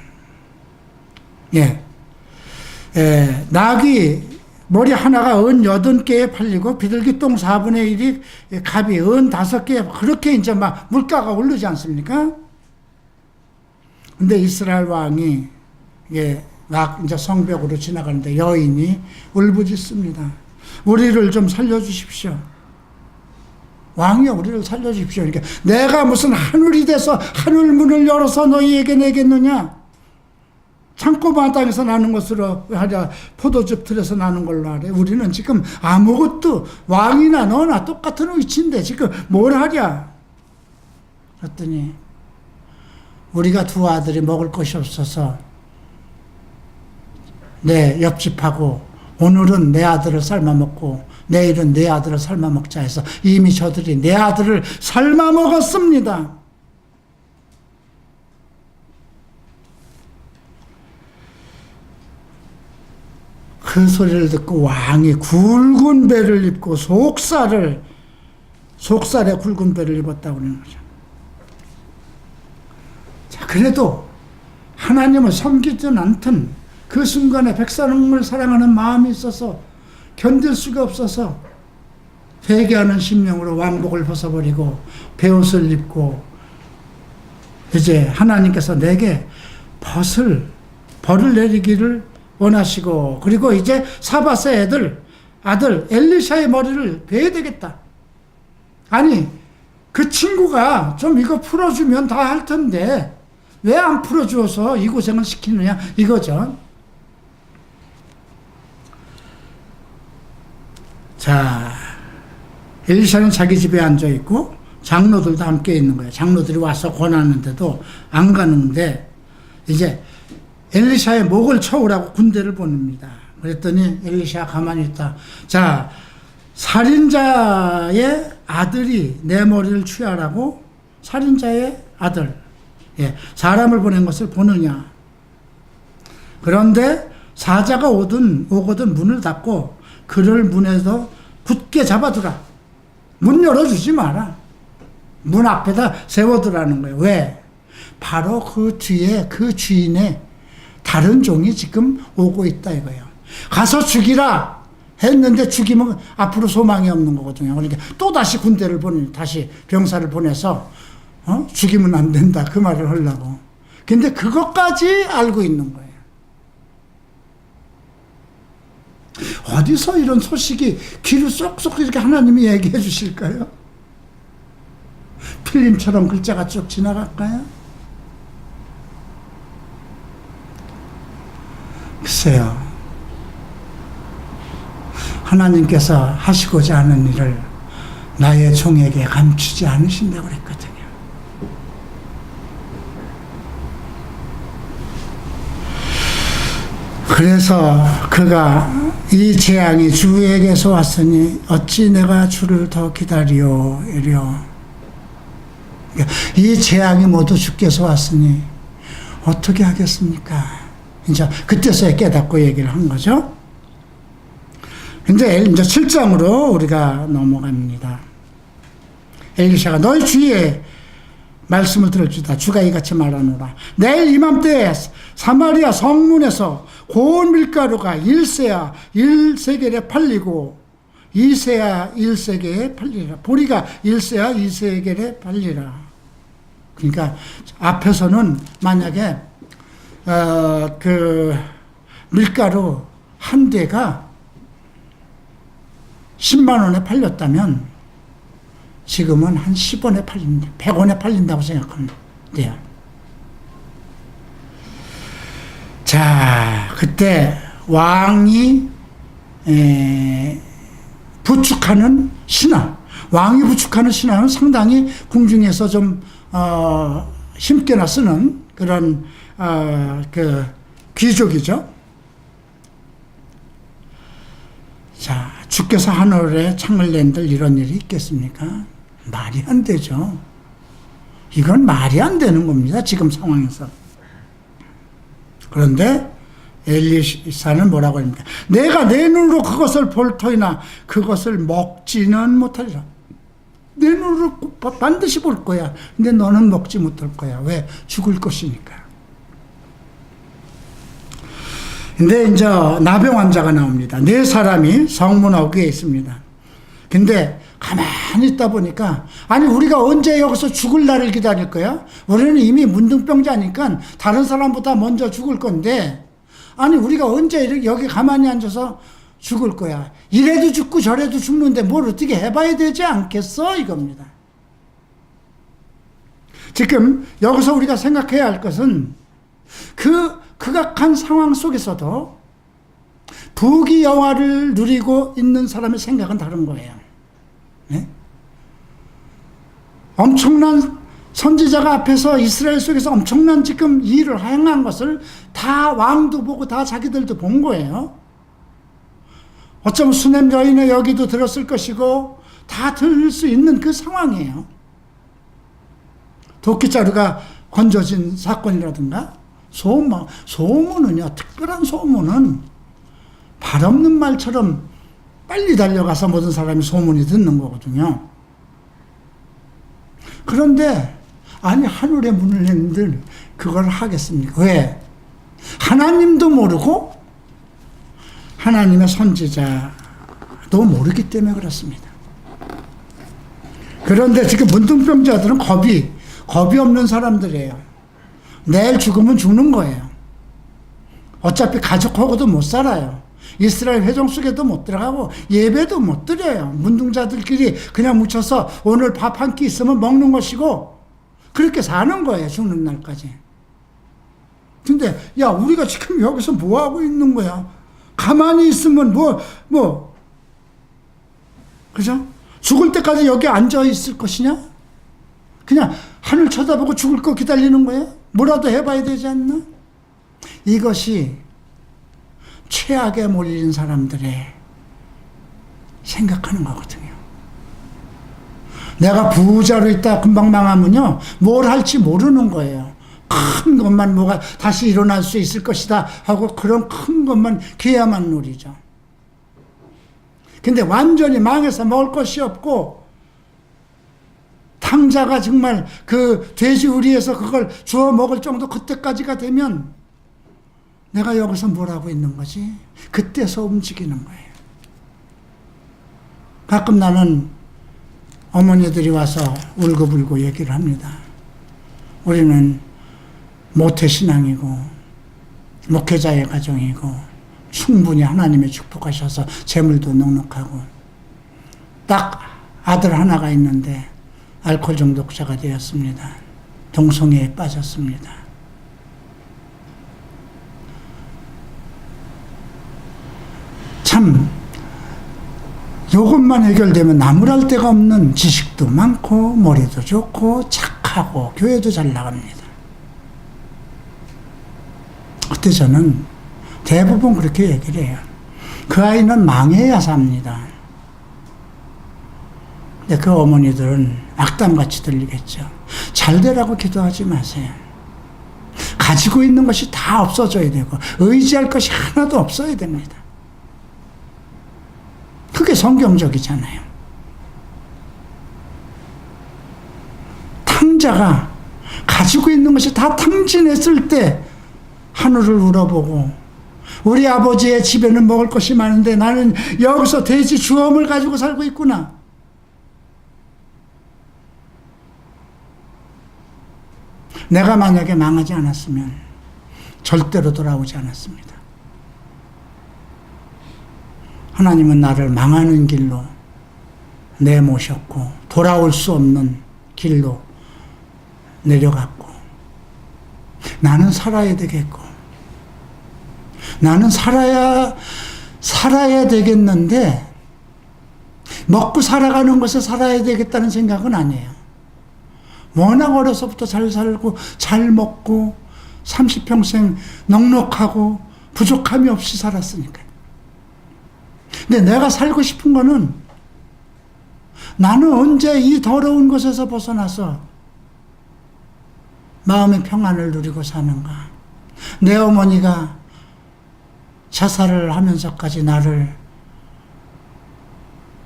낙이 머리 하나가 은 8개에 팔리고 비둘기 똥 4분의 1이 갑이 은 5개에 그렇게 이제 막 물가가 오르지 않습니까? 근데 이스라엘 왕이 막 이제 성벽으로 지나가는데 여인이 울부짖습니다. 우리를 좀 살려주십시오. 왕이여, 우리를 살려주십시오. 그러니까 내가 무슨 하늘이 돼서 하늘 문을 열어서 너희에게 내겠느냐? 창고마당에서 나는 것으로 하랴, 포도즙 틀에서 나는 걸로 하래. 우리는 지금 아무것도, 왕이나 너나 똑같은 위치인데 지금 뭘 하랴? 그랬더니 우리가 두 아들이 먹을 것이 없어서 내 옆집하고 오늘은 내 아들을 삶아먹고 내일은 내 아들을 삶아먹자 해서 이미 저들이 내 아들을 삶아먹었습니다. 그 소리를 듣고 왕이 굵은 배를 입고 속살에 굵은 배를 입었다고 그러는 거죠. 자, 그래도 하나님을 섬기진 않던 그 순간에 백성을 사랑하는 마음이 있어서 견딜 수가 없어서 회개하는 심령으로 왕복을 벗어버리고 베옷을 입고 이제 하나님께서 내게 벌을 내리기를 원하시고, 그리고 이제 사밧의 아들 엘리샤의 머리를 베야 되겠다. 아니, 그 친구가 좀 이거 풀어주면 다 할 텐데 왜 안 풀어주어서 이 고생을 시키느냐 이거죠. 자, 엘리샤는 자기 집에 앉아있고 장로들도 함께 있는 거예요. 장로들이 와서 권하는데도 안 가는데 이제 엘리샤의 목을 쳐오라고 군대를 보냅니다. 그랬더니 엘리샤 가만히 있다. 자, 살인자의 아들이 내 머리를 취하라고 살인자의 아들, 사람을 보낸 것을 보느냐. 그런데 사자가 오거든 문을 닫고 그를 문에서 굳게 잡아두라. 문 열어주지 마라. 문 앞에다 세워두라는 거예요. 왜? 바로 그 뒤에 그 주인의 다른 종이 지금 오고 있다 이거예요. 가서 죽이라 했는데 죽이면 앞으로 소망이 없는 거거든요. 그러니까 또 다시 군대를 다시 병사를 보내서 죽이면 안 된다 그 말을 하려고. 근데 그것까지 알고 있는 거예요. 어디서 이런 소식이 귀를 쏙쏙 이렇게 하나님이 얘기해 주실까요? 필름처럼 글자가 쭉 지나갈까요? 글쎄요. 하나님께서 하시고자 하는 일을 나의 종에게 감추지 않으신다고 그랬거든요. 그래서 그가 이 재앙이 주에게서 왔으니 어찌 내가 주를 더 기다리오 이려. 이 재앙이 모두 주께서 왔으니 어떻게 하겠습니까? 이제 그때서야 깨닫고 얘기를 한 거죠. 이제 7장으로 우리가 넘어갑니다. 엘리샤가 너희 주의 말씀을 들을지다. 주가 이같이 말하노라. 내일 이맘때에 사마리아 성문에서 고운 밀가루가 1세야 1세겔에 팔리고 2세야 1세겔에 팔리라. 보리가 1세야 2세겔에 팔리라. 그러니까 앞에서는 만약에 그 밀가루 한 대가 10만 원에 팔렸다면 지금은 한 10원에 팔린다, 100원에 팔린다고 생각하면 돼요. 자, 그때 왕이 부축하는 신하, 왕이 부축하는 신하는 상당히 궁중에서 좀 힘께나 쓰는 그런 그 귀족이죠. 자, 주께서 하늘에 창을 낸들 이런 일이 있겠습니까? 말이 안 되죠. 이건 말이 안 되는 겁니다. 지금 상황에서. 그런데 엘리사는 뭐라고 합니까? 내가 내 눈으로 그것을 볼 터이나 그것을 먹지는 못하리라. 내 눈으로 반드시 볼 거야. 근데 너는 먹지 못할 거야. 왜? 죽을 것이니까. 근데 이제 나병 환자가 나옵니다. 4사람이 성문 어귀에 있습니다. 근데 가만히 있다 보니까, 아니 우리가 언제 여기서 죽을 날을 기다릴 거야? 우리는 이미 문둥병자니까 다른 사람보다 먼저 죽을 건데, 아니 우리가 언제 여기 가만히 앉아서 죽을 거야? 이래도 죽고 저래도 죽는데 뭘 어떻게 해봐야 되지 않겠어? 이겁니다. 지금 여기서 우리가 생각해야 할 것은 그 극악한 상황 속에서도 부귀영화를 누리고 있는 사람의 생각은 다른 거예요. 네? 엄청난 선지자가 앞에서 이스라엘 속에서 엄청난 지금 일을 행한 것을 다 다 왕도 보고 다 자기들도 본 거예요. 어쩌면 수냄 여인의 여기도 들었을 것이고 다 들을 수 있는 그 상황이에요. 도끼자루가 건져진 사건이라든가 소문은요, 특별한 소문은 발 없는 말처럼 빨리 달려가서 모든 사람이 소문이 듣는 거거든요. 그런데 아니 하늘의 문을 했는들 그걸 하겠습니까? 왜? 하나님도 모르고 하나님의 선지자도 모르기 때문에 그렇습니다. 그런데 지금 문둥병자들은 겁이 없는 사람들이에요. 내일 죽으면 죽는 거예요. 어차피 가족하고도 못 살아요. 이스라엘 회종 속에도 못 들어가고 예배도 못 드려요. 문둥자들끼리 그냥 묻혀서 오늘 밥 한 끼 있으면 먹는 것이고 그렇게 사는 거예요. 죽는 날까지. 근데 야 우리가 지금 여기서 뭐 하고 있는 거야? 가만히 있으면 그죠? 죽을 때까지 여기 앉아 있을 것이냐? 그냥 하늘 쳐다보고 죽을 거 기다리는 거야? 뭐라도 해봐야 되지 않나? 이것이 최악에 몰린 사람들의 생각하는 거거든요. 내가 부자로 있다 금방 망하면요, 뭘 할지 모르는 거예요. 큰 것만 뭐가 다시 일어날 수 있을 것이다 하고 그런 큰 것만 귀야만 누리죠. 근데 완전히 망해서 먹을 것이 없고 탕자가 정말 그 돼지우리에서 그걸 주워 먹을 정도 그때까지가 되면 내가 여기서 뭘 하고 있는 거지? 그때서 움직이는 거예요. 가끔 나는 어머니들이 와서 울고불고 얘기를 합니다. 우리는 모태신앙이고 목회자의 가정이고 충분히 하나님의 축복하셔서 재물도 넉넉하고 딱 아들 하나가 있는데 알코올 중독자가 되었습니다. 동성애에 빠졌습니다. 참 이것만 해결되면 나무랄 데가 없는 지식도 많고 머리도 좋고 착하고 교회도 잘 나갑니다. 그때 저는 대부분 그렇게 얘기를 해요. 그 아이는 망해야 삽니다. 근데 그 어머니들은 악담같이 들리겠죠. 잘 되라고 기도하지 마세요. 가지고 있는 것이 다 없어져야 되고 의지할 것이 하나도 없어야 됩니다. 그게 성경적이잖아요. 탕자가 가지고 있는 것이 다 탕진했을 때 하늘을 울어보고 우리 아버지의 집에는 먹을 것이 많은데 나는 여기서 돼지 주엄을 가지고 살고 있구나. 내가 만약에 망하지 않았으면 절대로 돌아오지 않았습니다. 하나님은 나를 망하는 길로 내모셨고 돌아올 수 없는 길로 내려갔고 나는 살아야 되겠고 나는 살아야 되겠는데 먹고 살아가는 것에 살아야 되겠다는 생각은 아니에요. 워낙 어려서부터 잘 살고 잘 먹고 30평생 넉넉하고 부족함이 없이 살았으니까요. 근데 내가 살고 싶은 거는 나는 언제 이 더러운 곳에서 벗어나서 마음의 평안을 누리고 사는가. 내 어머니가 자살을 하면서까지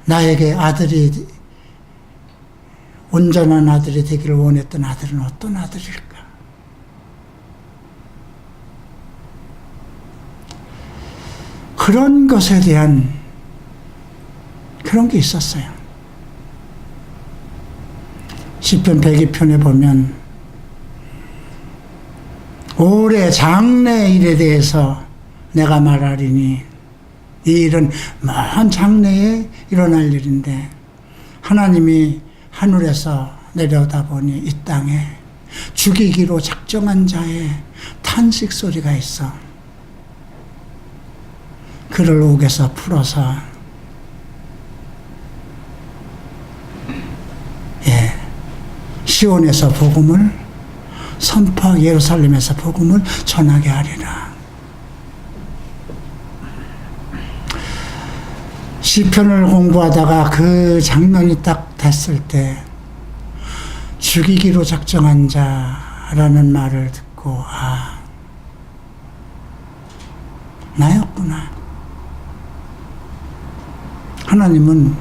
나에게 아들이 온전한 아들이 되기를 원했던 아들은 어떤 아들일까? 그런 것에 대한 그런 게 있었어요. 시편 102편에 보면 올해 장래 일에 대해서 내가 말하리니 이 일은 먼 장래에 일어날 일인데 하나님이 하늘에서 내려다보니 이 땅에 죽이기로 작정한 자의 탄식 소리가 있어. 그를 옥에서 풀어서 시온에서 복음을 선포 예루살렘에서 복음을 전하게 하리라. 시편을 공부하다가 그 장면이 딱 됐을 때 죽이기로 작정한 자라는 말을 듣고 아, 나였구나. 하나님은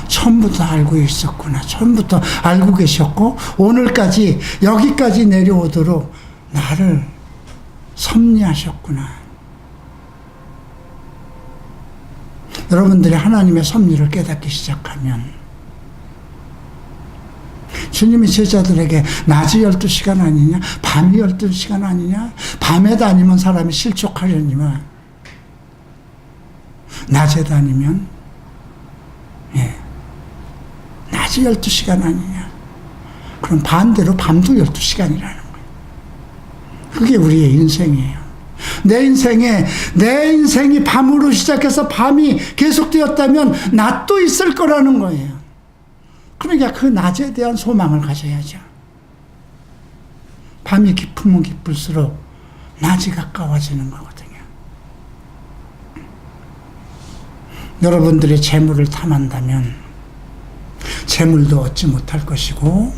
처음부터 알고 있었구나. 처음부터 알고 계셨고 오늘까지 여기까지 내려오도록 나를 섭리하셨구나. 여러분들이 하나님의 섭리를 깨닫기 시작하면 주님이 제자들에게 낮이 12시간 아니냐, 밤이 12시간 아니냐, 밤에 다니면 사람이 실족하려니만 낮에 다니면 낮이 12시간 아니냐. 그럼 반대로 밤도 12시간이라는 거예요. 그게 우리의 인생이에요. 내 인생이 밤으로 시작해서 밤이 계속되었다면 낮도 있을 거라는 거예요. 그러니까 그 낮에 대한 소망을 가져야죠. 밤이 깊으면 깊을수록 낮이 가까워지는 거거든요. 여러분들이 재물을 탐한다면 재물도 얻지 못할 것이고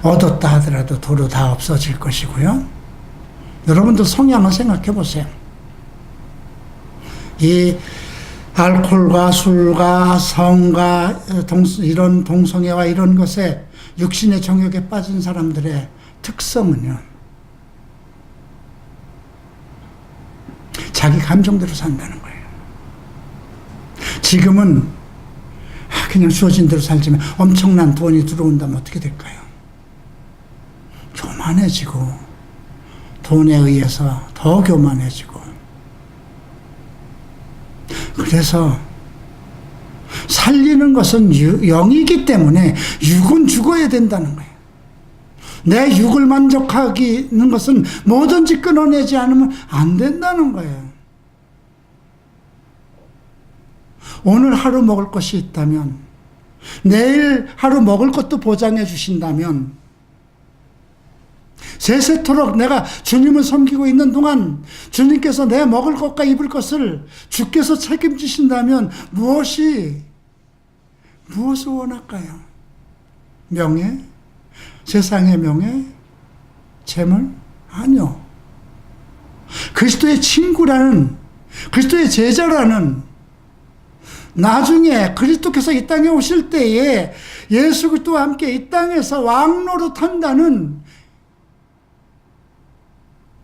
얻었다 하더라도 도로 다 없어질 것이고요. 여러분들 성향을 생각해 보세요. 이 알코올과 술과 성과 이런 동성애와 이런 것에 육신의 정욕에 빠진 사람들의 특성은요, 자기 감정대로 산다는 거예요. 지금은 그냥 주어진 대로 살지만 엄청난 돈이 들어온다면 어떻게 될까요? 교만해지고 돈에 의해서 더 교만해지고, 그래서 살리는 것은 영이기 때문에 육은 죽어야 된다는 거예요. 내 육을 만족하기는 것은 뭐든지 끊어내지 않으면 안 된다는 거예요. 오늘 하루 먹을 것이 있다면 내일 하루 먹을 것도 보장해 주신다면, 세세토록 내가 주님을 섬기고 있는 동안 주님께서 내 먹을 것과 입을 것을 주께서 책임지신다면 무엇을 원할까요? 명예? 세상의 명예? 재물? 아니요. 그리스도의 친구라는, 그리스도의 제자라는, 나중에 그리스도께서 이 땅에 오실 때에 예수 그리스도와 함께 이 땅에서 왕노릇한다는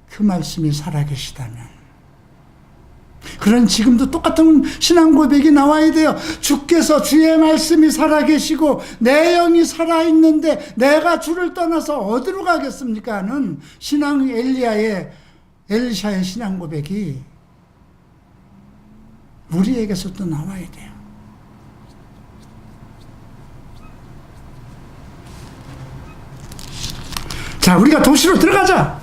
그 말씀이 살아계시다면, 그런 지금도 똑같은 신앙 고백이 나와야 돼요. 주께서, 주의 말씀이 살아계시고 내 영이 살아있는데 내가 주를 떠나서 어디로 가겠습니까? 하는 신앙 엘리샤의 신앙 고백이 우리에게서도 나와야 돼요. 자, 우리가 도시로 들어가자.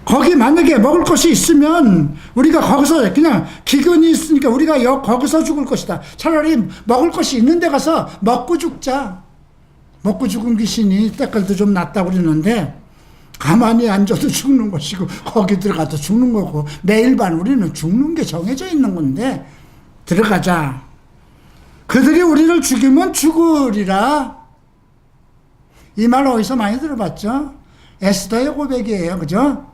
거기 만약에 먹을 것이 있으면 우리가 거기서 그냥 기근이 있으니까 우리가 거기서 죽을 것이다. 차라리 먹을 것이 있는 데 가서 먹고 죽자. 먹고 죽은 귀신이 때깔도 좀 낫다고 그러는데 가만히 앉아도 죽는 것이고 거기 들어가도 죽는 거고, 매일 밤 우리는 죽는 게 정해져 있는 건데 들어가자. 그들이 우리를 죽이면 죽으리라. 이 말 어디서 많이 들어봤죠? 에스더의 고백이에요. 그죠?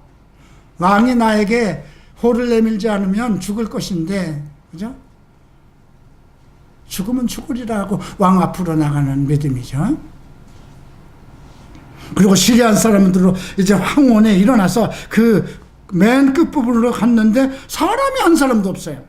왕이 나에게 호를 내밀지 않으면 죽을 것인데, 그죠? 죽으면 죽으리라 하고 왕 앞으로 나가는 믿음이죠. 그리고 시리안 사람들로 이제 황혼에 일어나서 그 맨 끝부분으로 갔는데 사람이 한 사람도 없어요.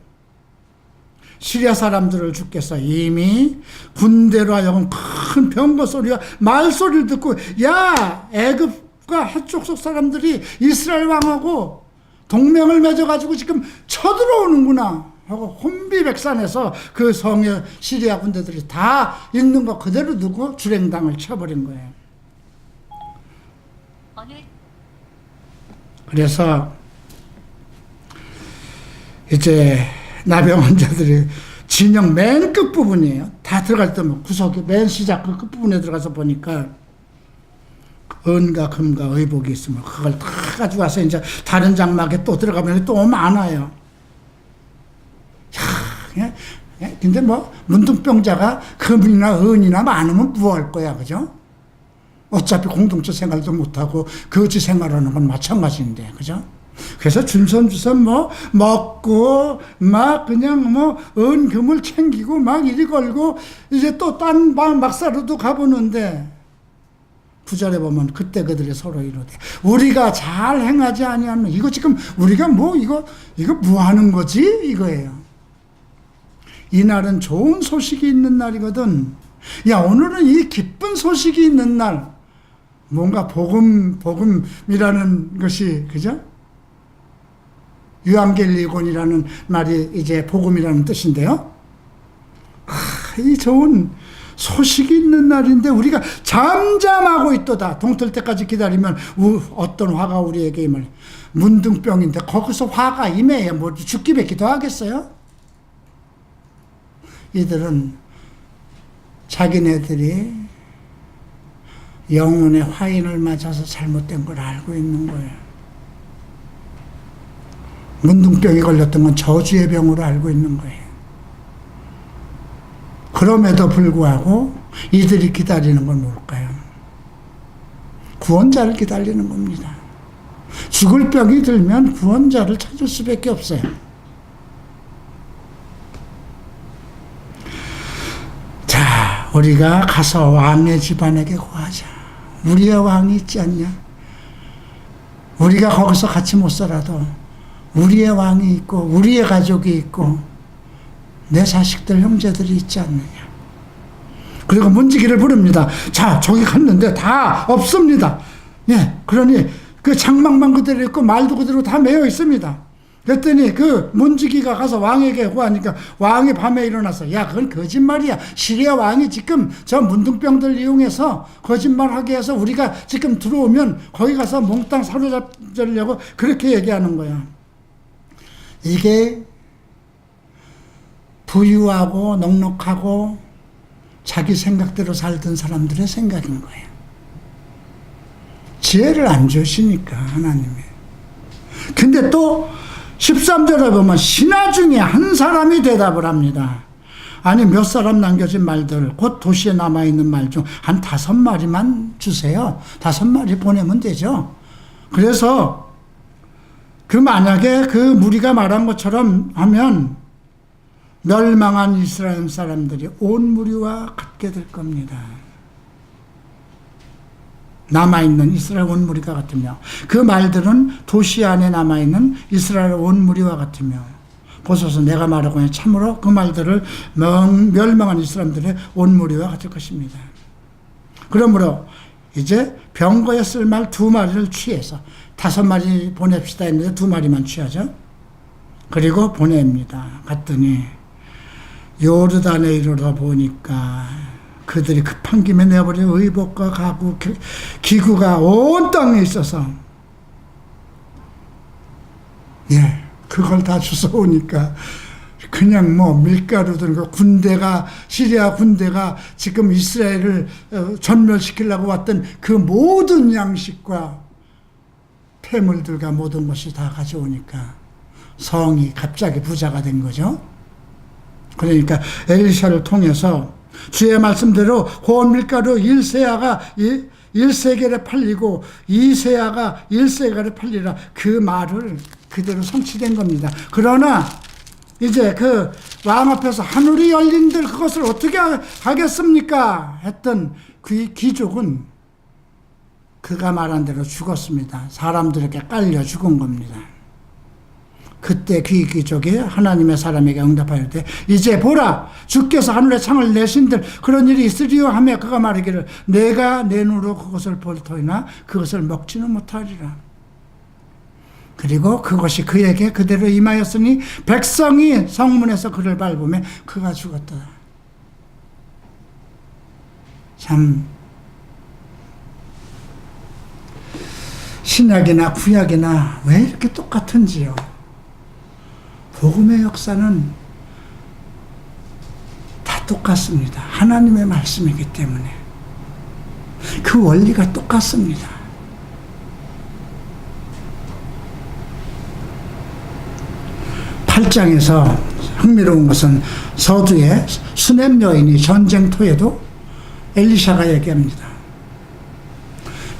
시리아 사람들을 주께서 이미 군대로 하여금 큰 병거 소리와 말소리를 듣고, 야, 애굽과 해쪽 속 사람들이 이스라엘 왕하고 동맹을 맺어가지고 지금 쳐들어오는구나 하고 혼비백산해서 그 성에 시리아 군대들이 다 있는 거 그대로 두고 주랭당을 쳐버린 거예요. 그래서 이제 나병 환자들이 진영 맨 끝부분이에요. 다 들어갈 때면 구석이 맨 시작 그 끝부분에 들어가서 보니까 은과 금과 의복이 있으면 그걸 다 가져와서 이제 다른 장막에 또 들어가면 또 많아요. 근데 뭐 문둥병자가 금이나 은이나 많으면 뭐할 거야, 그죠? 어차피 공동체 생활도 못하고 거지 생활하는 건 마찬가지인데, 그죠? 그래서 준선주선 뭐 먹고 막 그냥 뭐 은금을 챙기고 막 이리 걸고 이제 또 딴 막사로도 가보는데 구절에 보면 그때 그들이 서로 이르되 우리가 잘 행하지 아니하는 이거 지금 우리가 뭐 이거 뭐 하는 거지 이거예요. 이날은 좋은 소식이 있는 날이거든. 야, 오늘은 이 기쁜 소식이 있는 날. 뭔가 복음이라는 것이, 그죠? 유앙겔리곤이라는 말이 이제 복음이라는 뜻인데요. 이 좋은 소식이 있는 날인데 우리가 잠잠하고 있도다. 동틀 때까지 기다리면 어떤 화가 우리에게 임을. 문둥병인데 거기서 화가 임해야 뭐 죽기밖에 더 하겠어요? 이들은 자기네들이 영혼의 화인을 맞아서 잘못된 걸 알고 있는 거예요. 문둥병이 걸렸던 건 저주의 병으로 알고 있는 거예요. 그럼에도 불구하고 이들이 기다리는 건 뭘까요? 구원자를 기다리는 겁니다. 죽을 병이 들면 구원자를 찾을 수밖에 없어요. 자, 우리가 가서 왕의 집안에게 구하자. 우리의 왕이 있지 않냐? 우리가 거기서 같이 못 살아도 우리의 왕이 있고 우리의 가족이 있고 내 자식들 형제들이 있지 않느냐. 그리고 문지기를 부릅니다. 자, 저기 갔는데 다 없습니다. 예, 그러니 그 장막만 그대로 있고 말도 그대로 다 메어 있습니다. 그랬더니 그 문지기가 가서 왕에게 구하니까 왕이 밤에 일어나서 야, 그건 거짓말이야. 시리아 왕이 지금 저 문둥병들 이용해서 거짓말하게 해서 우리가 지금 들어오면 거기 가서 몽땅 사로잡으려고 그렇게 얘기하는 거야. 이게 부유하고 넉넉하고 자기 생각대로 살던 사람들의 생각인 거예요. 지혜를 안 주시니까 하나님이. 근데 또 13절에 보면 신하 중에 한 사람이 대답을 합니다. 아니, 몇 사람 남겨진 말들, 곧 도시에 남아있는 말 중 한 5마리만 주세요. 5마리 보내면 되죠. 그래서 만약에 그 무리가 말한 것처럼 하면 멸망한 이스라엘 사람들이 온 무리와 같게 될 겁니다. 남아있는 이스라엘 온 무리가 같으며 그 말들은 도시 안에 남아있는 이스라엘 온 무리와 같으며 보소서 내가 말하고 참으로 그 말들을 멸망한 이스라엘들의 온 무리와 같을 것입니다. 그러므로 이제 병거에 쓸 말 2마리를 취해서 5마리 보냅시다 했는데 2마리만 취하죠. 그리고 보냅니다. 갔더니 요르단에 이르러 보니까 그들이 급한 김에 내버린 의복과 가구, 기구가 온 땅에 있어서 그걸 다 주워오니까 그냥 뭐 밀가루 들고 군대가 시리아 군대가 지금 이스라엘을 전멸시키려고 왔던 그 모든 양식과 폐물들과 모든 것이 다 가져오니까 성이 갑자기 부자가 된 거죠. 그러니까 엘리샤를 통해서 주의 말씀대로 고운 밀가루 1세아가 1세겔에 팔리고 2세아가 1세겔에 팔리라, 그 말을 그대로 성취된 겁니다. 그러나 이제 그 왕 앞에서 하늘이 열린들 그것을 어떻게 하겠습니까? 했던 그 귀족은 그가 말한 대로 죽었습니다. 사람들에게 깔려 죽은 겁니다. 그때 귀족이 하나님의 사람에게 응답하여 때 이제 보라, 주께서 하늘의 창을 내신들 그런 일이 있으리요 하며 그가 말하기를 내가 내 눈으로 그것을 볼 터이나 그것을 먹지는 못하리라. 그리고 그것이 그에게 그대로 임하였으니 백성이 성문에서 그를 밟으며 그가 죽었다. 참 신약이나 구약이나 왜 이렇게 똑같은지요. 복음의 역사는 다 똑같습니다. 하나님의 말씀이기 때문에 그 원리가 똑같습니다. 7장에서 흥미로운 것은 서두에 수넴 여인이 전쟁터에도 엘리샤가 얘기합니다.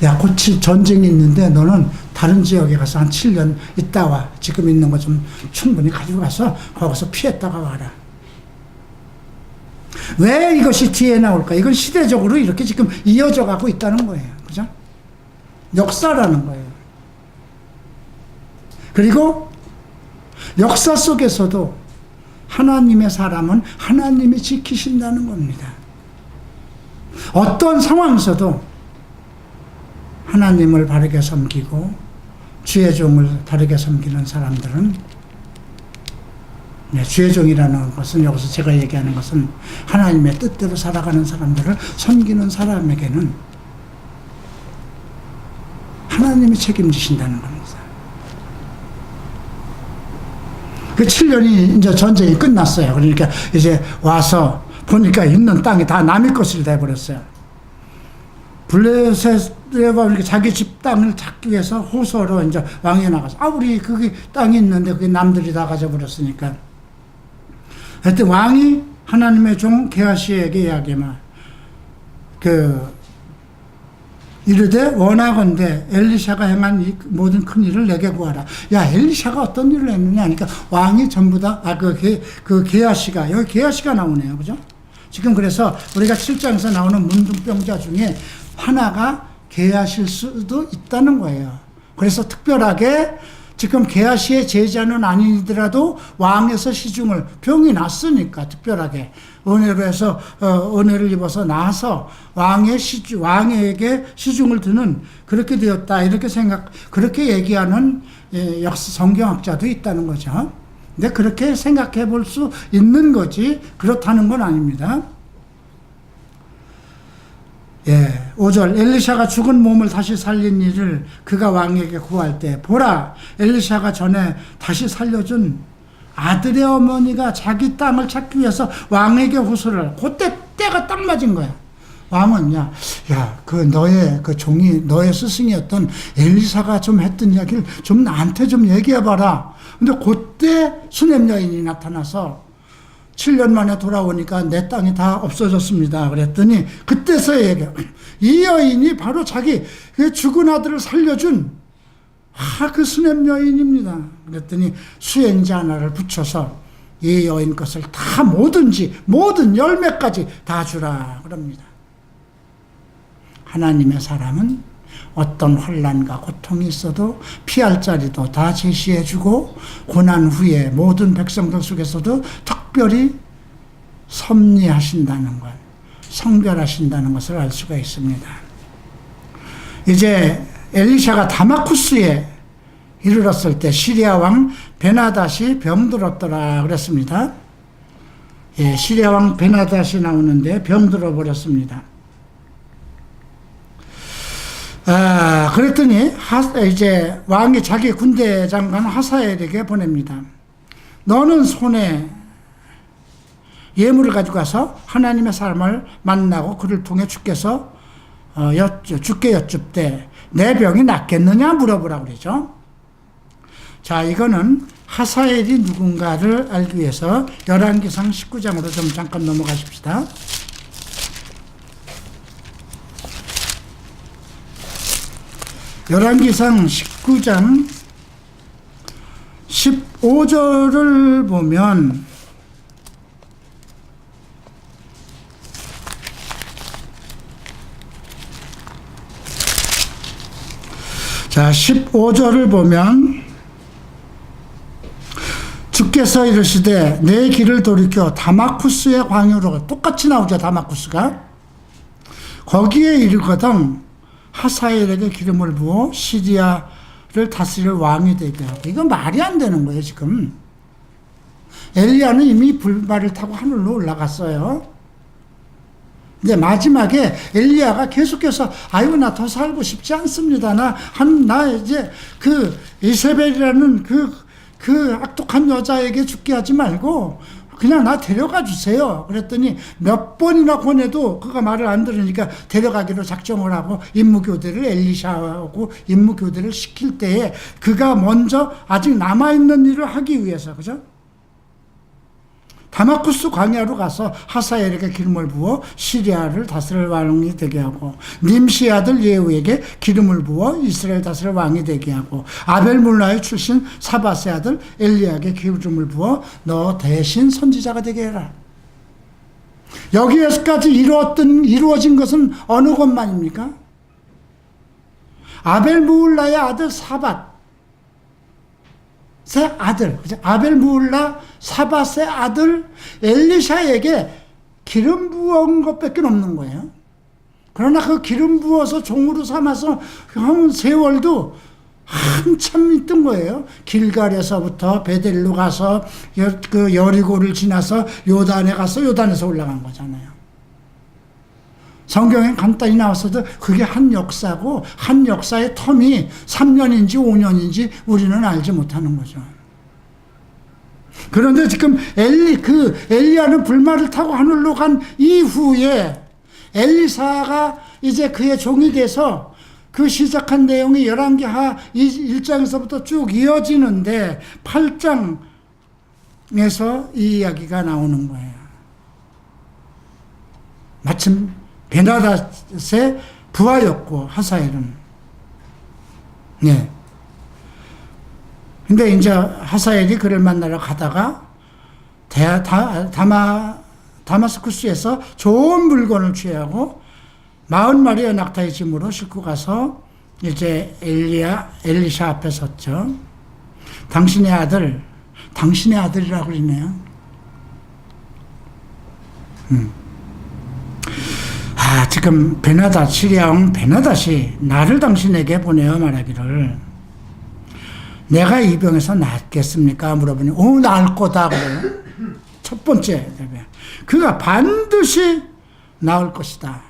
야, 곧 전쟁이 있는데 너는 다른 지역에 가서 한 7년 있다 와. 지금 있는 거 좀 충분히 가지고 가서 거기서 피했다가 와라. 왜 이것이 뒤에 나올까? 이건 시대적으로 이렇게 지금 이어져 가고 있다는 거예요. 그죠? 역사라는 거예요. 그리고 역사 속에서도 하나님의 사람은 하나님이 지키신다는 겁니다. 어떤 상황에서도 하나님을 바르게 섬기고 주의 종을 바르게 섬기는 사람들은, 주의 종이라는 것은 여기서 제가 얘기하는 것은 하나님의 뜻대로 살아가는 사람들을 섬기는 사람에게는 하나님이 책임지신다는 겁니다. 그 7년이 이제 전쟁이 끝났어요. 그러니까 이제 와서 보니까 있는 땅이 다 남의 것이 돼버렸어요. 블레셋에 자기 집 땅을 찾기 위해서 호소로 이제 왕이 나가서, 우리 거기 땅이 있는데 그게 남들이 다 가져버렸으니까. 하여튼 왕이 하나님의 종 게하시에게 이야기만 이르되 원하건대 엘리샤가 행한 이 모든 큰 일을 내게 구하라. 야, 엘리샤가 어떤 일을 했느냐 하니까 왕이 전부 다 게하시가, 여기 게하시가 나오네요. 그죠? 지금 그래서 우리가 7장에서 나오는 문둥병자 중에 하나가 게하시일 수도 있다는 거예요. 그래서 특별하게 지금 게하시의 제자는 아니더라도 왕에서 시중을, 병이 났으니까 특별하게 은혜로 해서 은혜를 입어서 나서 왕에게 시중을 드는, 그렇게 되었다 이렇게 그렇게 얘기하는 역사 성경학자도 있다는 거죠. 근데 그렇게 생각해 볼 수 있는 거지 그렇다는 건 아닙니다. 5절 엘리샤가 죽은 몸을 다시 살린 일을 그가 왕에게 구할 때, 보라, 엘리샤가 전에 다시 살려준 아들의 어머니가 자기 땅을 찾기 위해서 왕에게 호소를. 그때 때가 딱 맞은 거야. 왕은 너의 종이, 너의 스승이었던 엘리사가 좀 했던 이야기를 좀 나한테 좀 얘기해봐라. 근데 그때 수넴 여인이 나타나서 7년 만에 돌아오니까 내 땅이 다 없어졌습니다. 그랬더니 그때서 얘기해. 이 여인이 바로 자기 죽은 아들을 살려준 그 수넴 여인입니다. 그랬더니 수행자 하나를 붙여서 이 여인 것을 다 모든 열매까지 다 주라 그럽니다. 하나님의 사람은 어떤 환난과 고통이 있어도 피할 자리도 다 제시해주고 고난 후에 모든 백성들 속에서도 특별히 섭리하신다는 것, 성별하신다는 것을 알 수가 있습니다. 이제 엘리샤가 다마쿠스에 이르렀을 때 시리아 왕 베나닷이 병들었더라 그랬습니다. 시리아 왕 베나닷이 나오는데 병들어 버렸습니다. 그랬더니 이제 왕이 자기 군대 장관 하사엘에게 보냅니다. 너는 손에 예물을 가지고 가서 하나님의 사람을 만나고 그를 통해 주께서 주께 여쭙되 내 병이 낫겠느냐 물어보라고 그러죠. 자, 이거는 하사엘이 누군가를 알기 위해서 열왕기상 19장으로 좀 잠깐 넘어가십시다. 열왕기상 19장 15절을 보면 자, 15절을 보면 주께서 이르시되 내 길을 돌이켜 다마쿠스의 광야로, 똑같이 나오죠. 다마쿠스가 거기에 이르거든 하사엘에게 기름을 부어 시리아를 다스릴 왕이 되게 하고. 이건 말이 안 되는 거예요. 지금 엘리야는 이미 불발을 타고 하늘로 올라갔어요. 근데 마지막에 엘리야가 계속해서 나 더 살고 싶지 않습니다. 나 이제 이세벨이라는 그 악독한 여자에게 죽게 하지 말고 그냥 나 데려가 주세요. 그랬더니 몇 번이나 권해도 그가 말을 안 들으니까 데려가기로 작정을 하고 임무교대를, 엘리샤하고 임무교대를 시킬 때에 그가 먼저 아직 남아있는 일을 하기 위해서, 그죠? 다마쿠스 광야로 가서 하사엘에게 기름을 부어 시리아를 다스릴 왕이 되게 하고, 님시 아들 예후에게 기름을 부어 이스라엘 다스릴 왕이 되게 하고, 아벨몰라의 출신 사밧의 아들 엘리야에게 기름을 부어 너 대신 선지자가 되게 해라. 여기에서까지 이루어진 것은 어느 것만입니까? 아벨몰라의 아들 사밧, 세 아들, 아벨몰라 사밧의 아들 엘리샤에게 기름 부은 것밖에 없는 거예요. 그러나 그 기름 부어서 종으로 삼아서 한 세월도 한참 있던 거예요. 길갈에서부터 베델로 가서 그 여리고를 지나서 요단에 가서 요단에서 올라간 거잖아요. 성경에 간단히 나왔어도 그게 한 역사고, 한 역사의 텀이 3년인지 5년인지 우리는 알지 못하는 거죠. 그런데 지금 엘리야는 불말을 타고 하늘로 간 이후에 엘리사가 이제 그의 종이 돼서 그 시작한 내용이 11개 1장에서부터 쭉 이어지는데 8장에서 이 이야기가 나오는 거예요. 마침 베나닷의 부하였고, 하사엘은. 네. 근데 이제 하사엘이 그를 만나러 가다가 다마스쿠스에서 좋은 물건을 취하고 40마리의 낙타의 짐으로 싣고 가서 이제 엘리샤 앞에 섰죠. 당신의 아들이라고 그러네요. 지금 시리아 왕 베나닷이 나를 당신에게 보내어 말하기를 내가 이 병에서 낫겠습니까? 물어보니 나을 거다 그래요. 첫 번째, 그가 반드시 나을 것이다.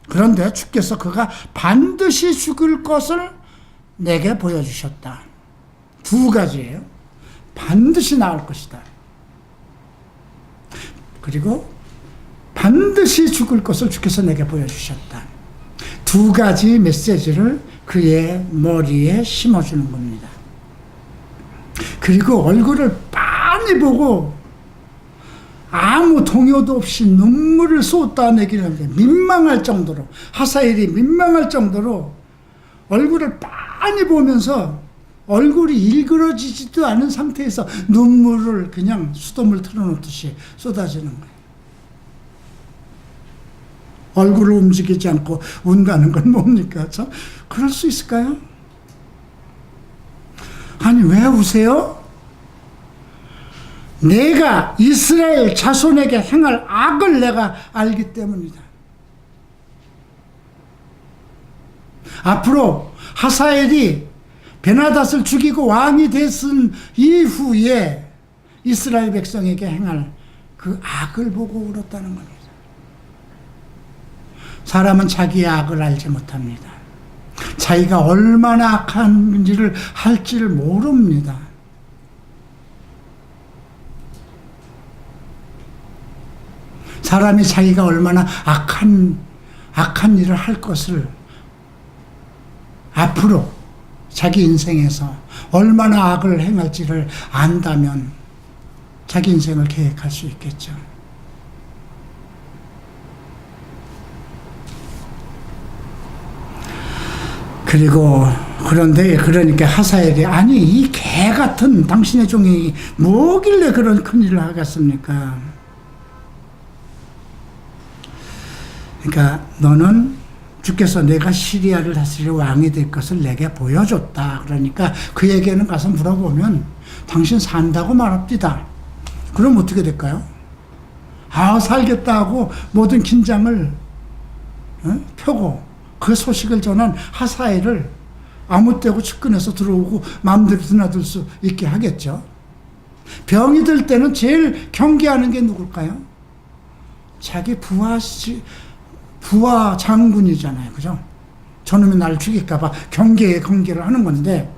그런데 주께서 그가 반드시 죽을 것을 내게 보여주셨다. 두 가지예요. 반드시 나을 것이다. 그리고 반드시 죽을 것을 주께서 내게 보여주셨다. 두 가지 메시지를 그의 머리에 심어주는 겁니다. 그리고 얼굴을 빤히 보고 아무 동요도 없이 눈물을 쏟아내기를 하는데 민망할 정도로, 하사엘이 민망할 정도로 얼굴을 빤히 보면서 얼굴이 일그러지지도 않은 상태에서 눈물을 그냥 수돗물 틀어놓듯이 쏟아지는 거예요. 얼굴을 움직이지 않고 운다는 건 뭡니까? 그럴 수 있을까요? 아니, 왜 우세요? 내가 이스라엘 자손에게 행할 악을 내가 알기 때문이다. 앞으로 하사엘이 베나닷을 죽이고 왕이 됐은 이후에 이스라엘 백성에게 행할 그 악을 보고 울었다는 겁니다. 사람은 자기의 악을 알지 못합니다. 자기가 얼마나 악한지를 할지를 모릅니다. 사람이 자기가 얼마나 악한 일을 할 것을 앞으로 자기 인생에서 얼마나 악을 행할지를 안다면 자기 인생을 계획할 수 있겠죠. 그러니까 하사엘이 아니 이 개 같은 당신의 종이 뭐길래 그런 큰일을 하겠습니까? 그러니까 너는 주께서 내가 시리아를 다스릴 왕이 될 것을 내게 보여줬다. 그러니까 그에게는 가서 물어보면 당신 산다고 말합니다. 그럼 어떻게 될까요? 살겠다 하고 모든 긴장을 펴고 그 소식을 전한 하사엘을 아무 때고 측근해서 들어오고 마음대로 드나들 수 있게 하겠죠. 병이 들 때는 제일 경계하는 게 누굴까요? 자기 부하 장군이잖아요. 그죠? 저놈이 나를 죽일까봐 경계를 하는 건데,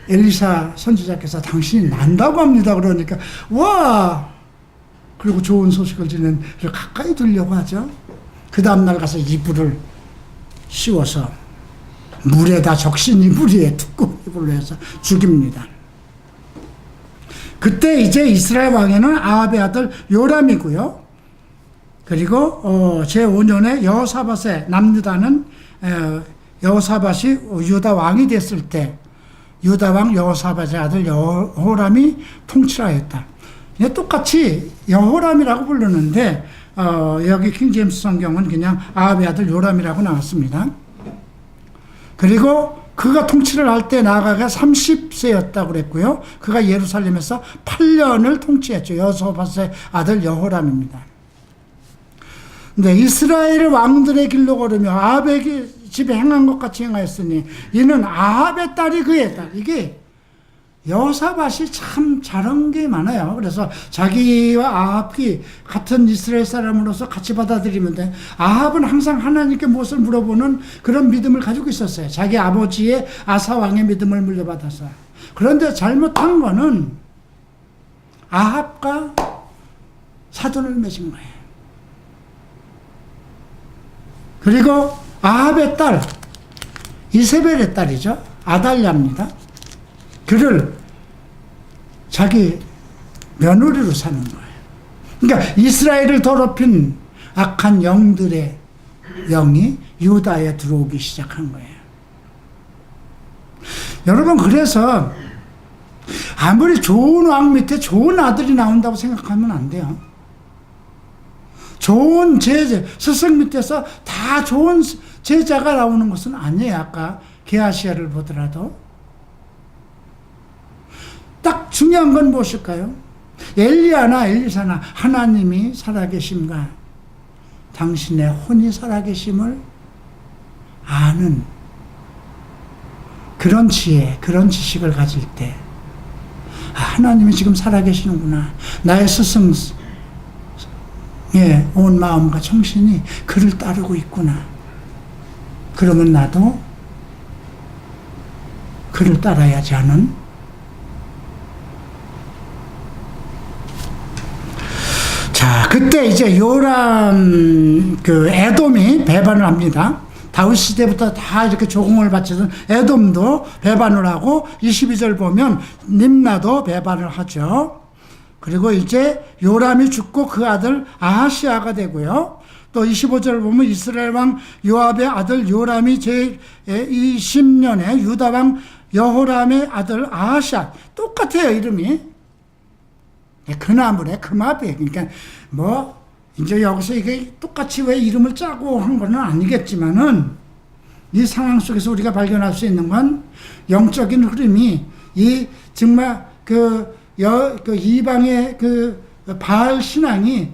엘리사 선지자께서 당신이 난다고 합니다. 그러니까, 그리고 좋은 소식을 가까이 들려고 하죠. 그 다음날 가서 이불을 씌워서 물에다 적신 이불 위에 두꺼운 이불로 해서 죽입니다. 그때 이제 이스라엘 왕에는 아합의 아들 요람이고요. 그리고 제5년에 여호사밧의 남유다는 여호사밧이 유다 왕이 됐을 때 유다 왕 여호사밧의 아들 여호람이 통치하였다. 똑같이 여호람이라고 부르는데 여기 킹제임스 성경은 그냥 아합의 아들 요람이라고 나왔습니다. 그리고 그가 통치를 할 때 나아가가 30세였다고 그랬고요. 그가 예루살렘에서 8년을 통치했죠. 여호사밧의 아들 여호람입니다. 근데 이스라엘 왕들의 길로 걸으며 아합의 집에 행한 것 같이 행하였으니 이는 아합의 딸이 그의 딸. 이게 여호사밧이 참 잘한 게 많아요. 그래서 자기와 아합이 같은 이스라엘 사람으로서 같이 받아들이면 돼. 아합은 항상 하나님께 무엇을 물어보는 그런 믿음을 가지고 있었어요. 자기 아버지의 아사 왕의 믿음을 물려받아서. 그런데 잘못한 거는 아합과 사돈을 맺은 거예요. 그리고 아합의 딸, 이세벨의 딸이죠. 아달랴입니다. 그를 자기 며느리로 사는 거예요. 그러니까 이스라엘을 더럽힌 악한 영들의 영이 유다에 들어오기 시작한 거예요. 여러분, 그래서 아무리 좋은 왕 밑에 좋은 아들이 나온다고 생각하면 안 돼요. 좋은 제자, 스승 밑에서 다 좋은 제자가 나오는 것은 아니에요. 아까 게하시아를 보더라도. 딱 중요한 건 무엇일까요? 엘리야나 엘리사나 하나님이 살아계심과 당신의 혼이 살아계심을 아는 그런 지혜, 그런 지식을 가질 때 하나님이 지금 살아계시는구나. 나의 스승 온 마음과 정신이 그를 따르고 있구나. 그러면 나도 그를 따라야지 하는 자, 그때 이제 요람 에돔이 배반을 합니다. 다윗 시대부터 다 이렇게 조공을 바치던 에돔도 배반을 하고 22절 보면 림나도 배반을 하죠. 그리고 이제 요람이 죽고 그 아들 아하시아가 되고요. 또 25절 보면 이스라엘 왕 요압의 아들 요람이 제20년에 유다 왕 여호람의 아들 아하시아. 똑같아요, 이름이. 그나물에 금압이에요. 그러니까 이제 여기서 이게 똑같이 왜 이름을 짜고 한 건 아니겠지만은 이 상황 속에서 우리가 발견할 수 있는 건 영적인 흐름이 정말 이방의 바알 신앙이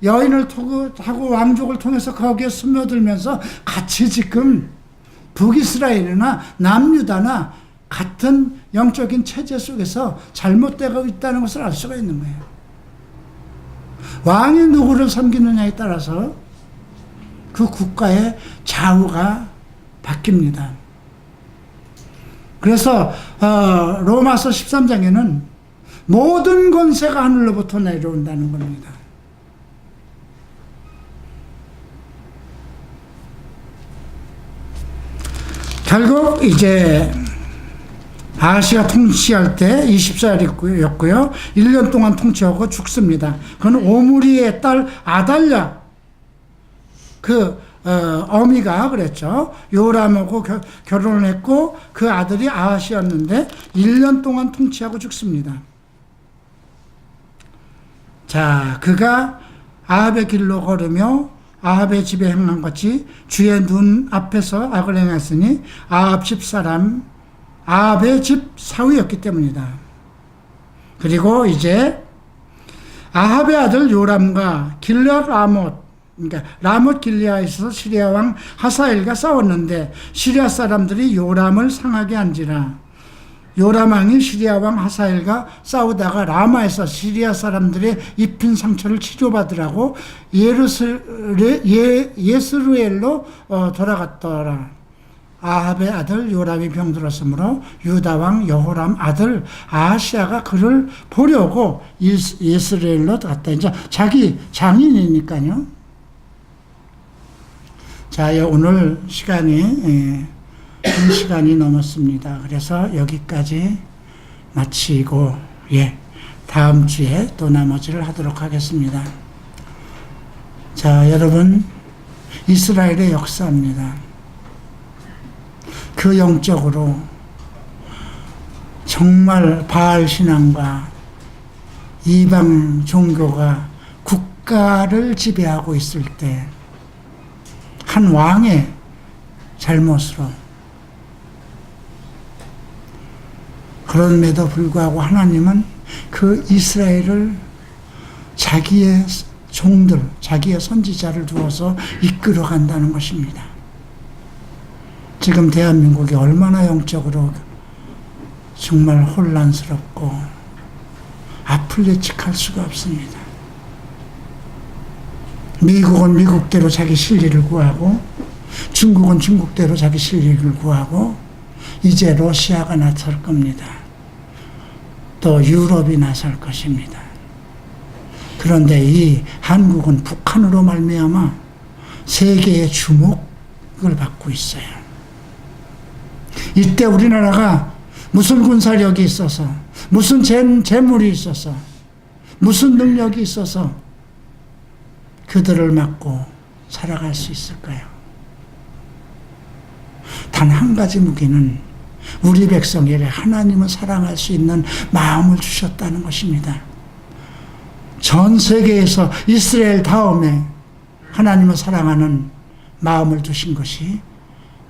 여인을 타고 왕족을 통해서 거기에 스며들면서 같이 지금 북이스라엘이나 남유다나 같은 영적인 체제 속에서 잘못되고 있다는 것을 알 수가 있는 거예요. 왕이 누구를 섬기느냐에 따라서 그 국가의 좌우가 바뀝니다. 그래서 로마서 13장에는 모든 권세가 하늘로부터 내려온다는 겁니다. 결국 이제 아하시가 통치할 때 20살이었고요. 1년 동안 통치하고 죽습니다. 그건 오므리의 딸 아달랴, 어미가 그랬죠. 요람하고 결혼을 했고 그 아들이 아하시였는데 1년 동안 통치하고 죽습니다. 자, 그가 아합의 길로 걸으며 아합의 집에 행한 같이 주의 눈 앞에서 악을 행했으니 아합 집 사람 아합의 집 사위였기 때문이다. 그리고 이제 아합의 아들 요람과 길르앗 라못, 그러니까 라못 길리아에서 시리아 왕 하사엘과 싸웠는데 시리아 사람들이 요람을 상하게 한지라. 요람 왕이 시리아 왕 하사엘과 싸우다가 라마에서 시리아 사람들의 입힌 상처를 치료받으라고 예스루엘로 돌아갔더라. 아합의 아들 요람이 병들었으므로 유다 왕 여호람 아들 아하시아가 그를 보려고 예스루엘로 갔다. 이제 자기 장인이니까요. 자, 오늘 시간이 1시간이 넘었습니다. 그래서 여기까지 마치고 다음 주에 또 나머지를 하도록 하겠습니다. 자, 여러분, 이스라엘의 역사입니다. 그 영적으로 정말 바알 신앙과 이방 종교가 국가를 지배하고 있을 때 한 왕의 잘못으로, 그럼에도 불구하고 하나님은 그 이스라엘을 자기의 종들, 자기의 선지자를 두어서 이끌어 간다는 것입니다. 지금 대한민국이 얼마나 영적으로 정말 혼란스럽고 아플레직할 수가 없습니다. 미국은 미국대로 자기 실리를 구하고, 중국은 중국대로 자기 실리를 구하고, 이제 러시아가 나설 겁니다. 또 유럽이 나설 것입니다. 그런데 이 한국은 북한으로 말미암아 세계의 주목을 받고 있어요. 이때 우리나라가 무슨 군사력이 있어서, 무슨 재물이 있어서, 무슨 능력이 있어서 그들을 막고 살아갈 수 있을까요? 단 한 가지 무기는 우리 백성에게 하나님을 사랑할 수 있는 마음을 주셨다는 것입니다. 전 세계에서 이스라엘 다음에 하나님을 사랑하는 마음을 주신 것이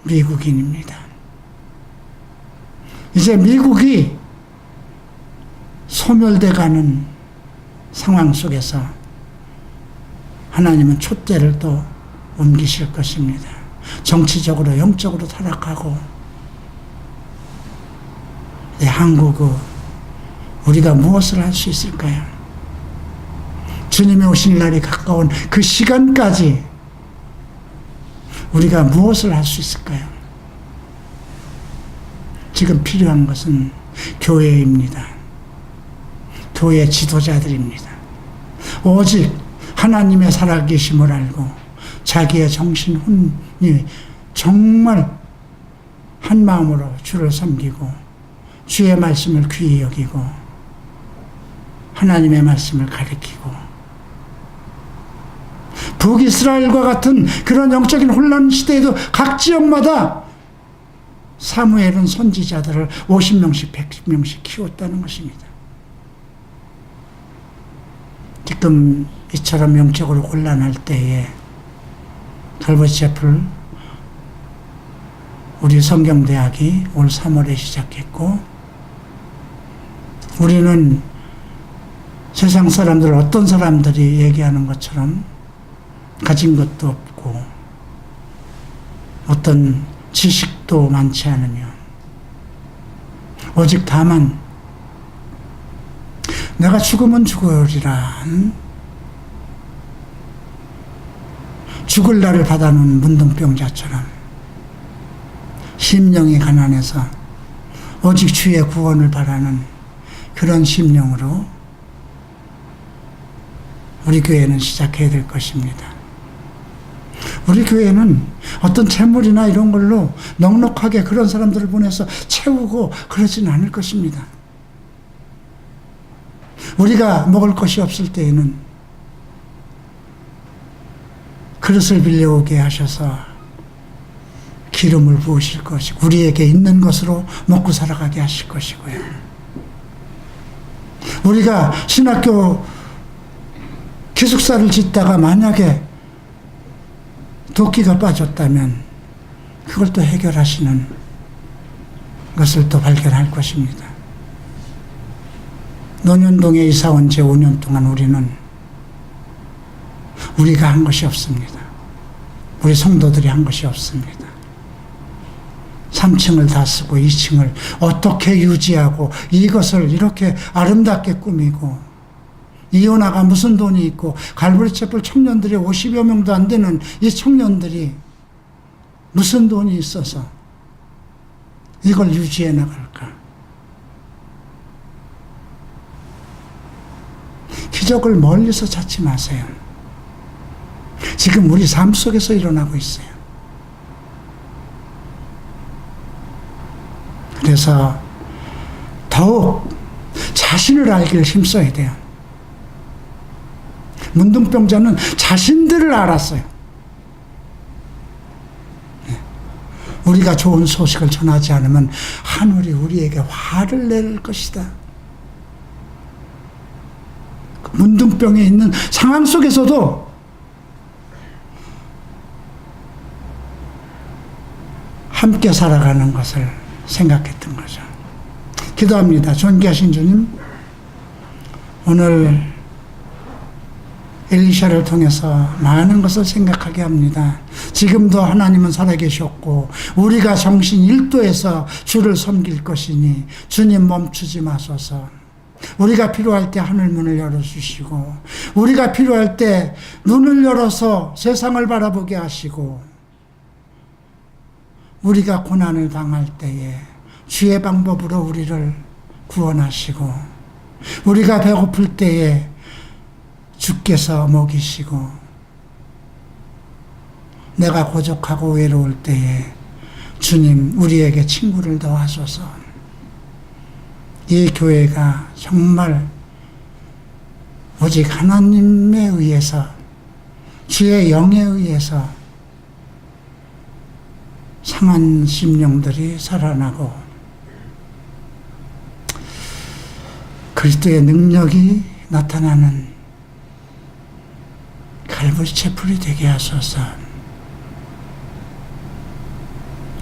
미국인입니다. 이제 미국이 소멸돼가는 상황 속에서 하나님은 촛대를 또 옮기실 것입니다. 정치적으로 영적으로 타락하고, 한국은 우리가 무엇을 할 수 있을까요? 주님이 오실 날이 가까운 그 시간까지 우리가 무엇을 할 수 있을까요? 지금 필요한 것은 교회입니다. 교회 지도자들입니다. 오직 하나님의 살아계심을 알고 자기의 정신 혼이 정말 한 마음으로 주를 섬기고 주의 말씀을 귀히 여기고 하나님의 말씀을 가리키고, 북이스라엘과 같은 그런 영적인 혼란 시대에도 각 지역마다 사무엘은 선지자들을 50명씩 100명씩 키웠다는 것입니다. 지금 이처럼 영적으로 혼란할 때에 칼버리 채플 우리 성경대학이 올 3월에 시작했고, 우리는 세상 사람들, 어떤 사람들이 얘기하는 것처럼 가진 것도 없고 어떤 지식도 많지 않으며, 오직 다만 내가 죽으면 죽으리라, 죽을 날을 받아놓은 문둥병자처럼 심령이 가난해서 오직 주의 구원을 바라는 그런 심령으로 우리 교회는 시작해야 될 것입니다. 우리 교회는 어떤 재물이나 이런 걸로 넉넉하게 그런 사람들을 보내서 채우고 그러지는 않을 것입니다. 우리가 먹을 것이 없을 때에는 그릇을 빌려오게 하셔서 기름을 부으실 것이고 우리에게 있는 것으로 먹고 살아가게 하실 것이고요. 우리가 신학교 기숙사를 짓다가 만약에 도끼가 빠졌다면 그걸 또 해결하시는 것을 또 발견할 것입니다. 논현동에 이사 온 지 5년 동안 우리가 한 것이 없습니다. 우리 성도들이 한 것이 없습니다. 3층을 다 쓰고 2층을 어떻게 유지하고 이것을 이렇게 아름답게 꾸미고, 이혼아가 무슨 돈이 있고 갈보리 채플 청년들이 50여 명도 안 되는 이 청년들이 무슨 돈이 있어서 이걸 유지해 나갈까? 기적을 멀리서 찾지 마세요. 지금 우리 삶 속에서 일어나고 있어요. 그래서 더욱 자신을 알기를 힘써야 돼요. 문둥병자는 자신들을 알았어요. 우리가 좋은 소식을 전하지 않으면 하늘이 우리에게 화를 낼 것이다. 문둥병에 있는 상황 속에서도 함께 살아가는 것을 생각했던 거죠. 기도합니다. 존귀하신 주님, 오늘 엘리샤를 통해서 많은 것을 생각하게 합니다. 지금도 하나님은 살아계셨고 우리가 정신 일도에서 주를 섬길 것이니 주님 멈추지 마소서. 우리가 필요할 때 하늘문을 열어주시고 우리가 필요할 때 눈을 열어서 세상을 바라보게 하시고 우리가 고난을 당할 때에 주의 방법으로 우리를 구원하시고 우리가 배고플 때에 주께서 먹이시고 내가 고적하고 외로울 때에 주님 우리에게 친구를 더하소서. 이 교회가 정말 오직 하나님에 의해서 주의 영에 의해서 상한 심령들이 살아나고 그리스도의 능력이 나타나는 갈보리 채플이 되게 하소서.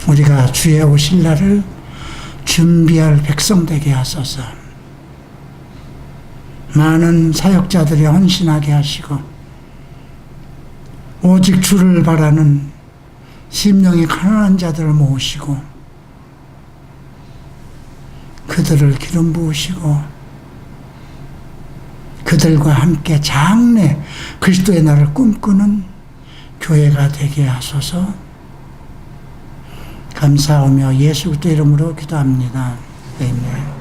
우리가 주의 오실 날을 준비할 백성 되게 하소서. 많은 사역자들이 헌신하게 하시고 오직 주를 바라는 심령이 가난한 자들을 모으시고 그들을 기름 부으시고 그들과 함께 장래 그리스도의 날을 꿈꾸는 교회가 되게 하소서. 감사하며 예수 그리스도 이름으로 기도합니다. 아멘.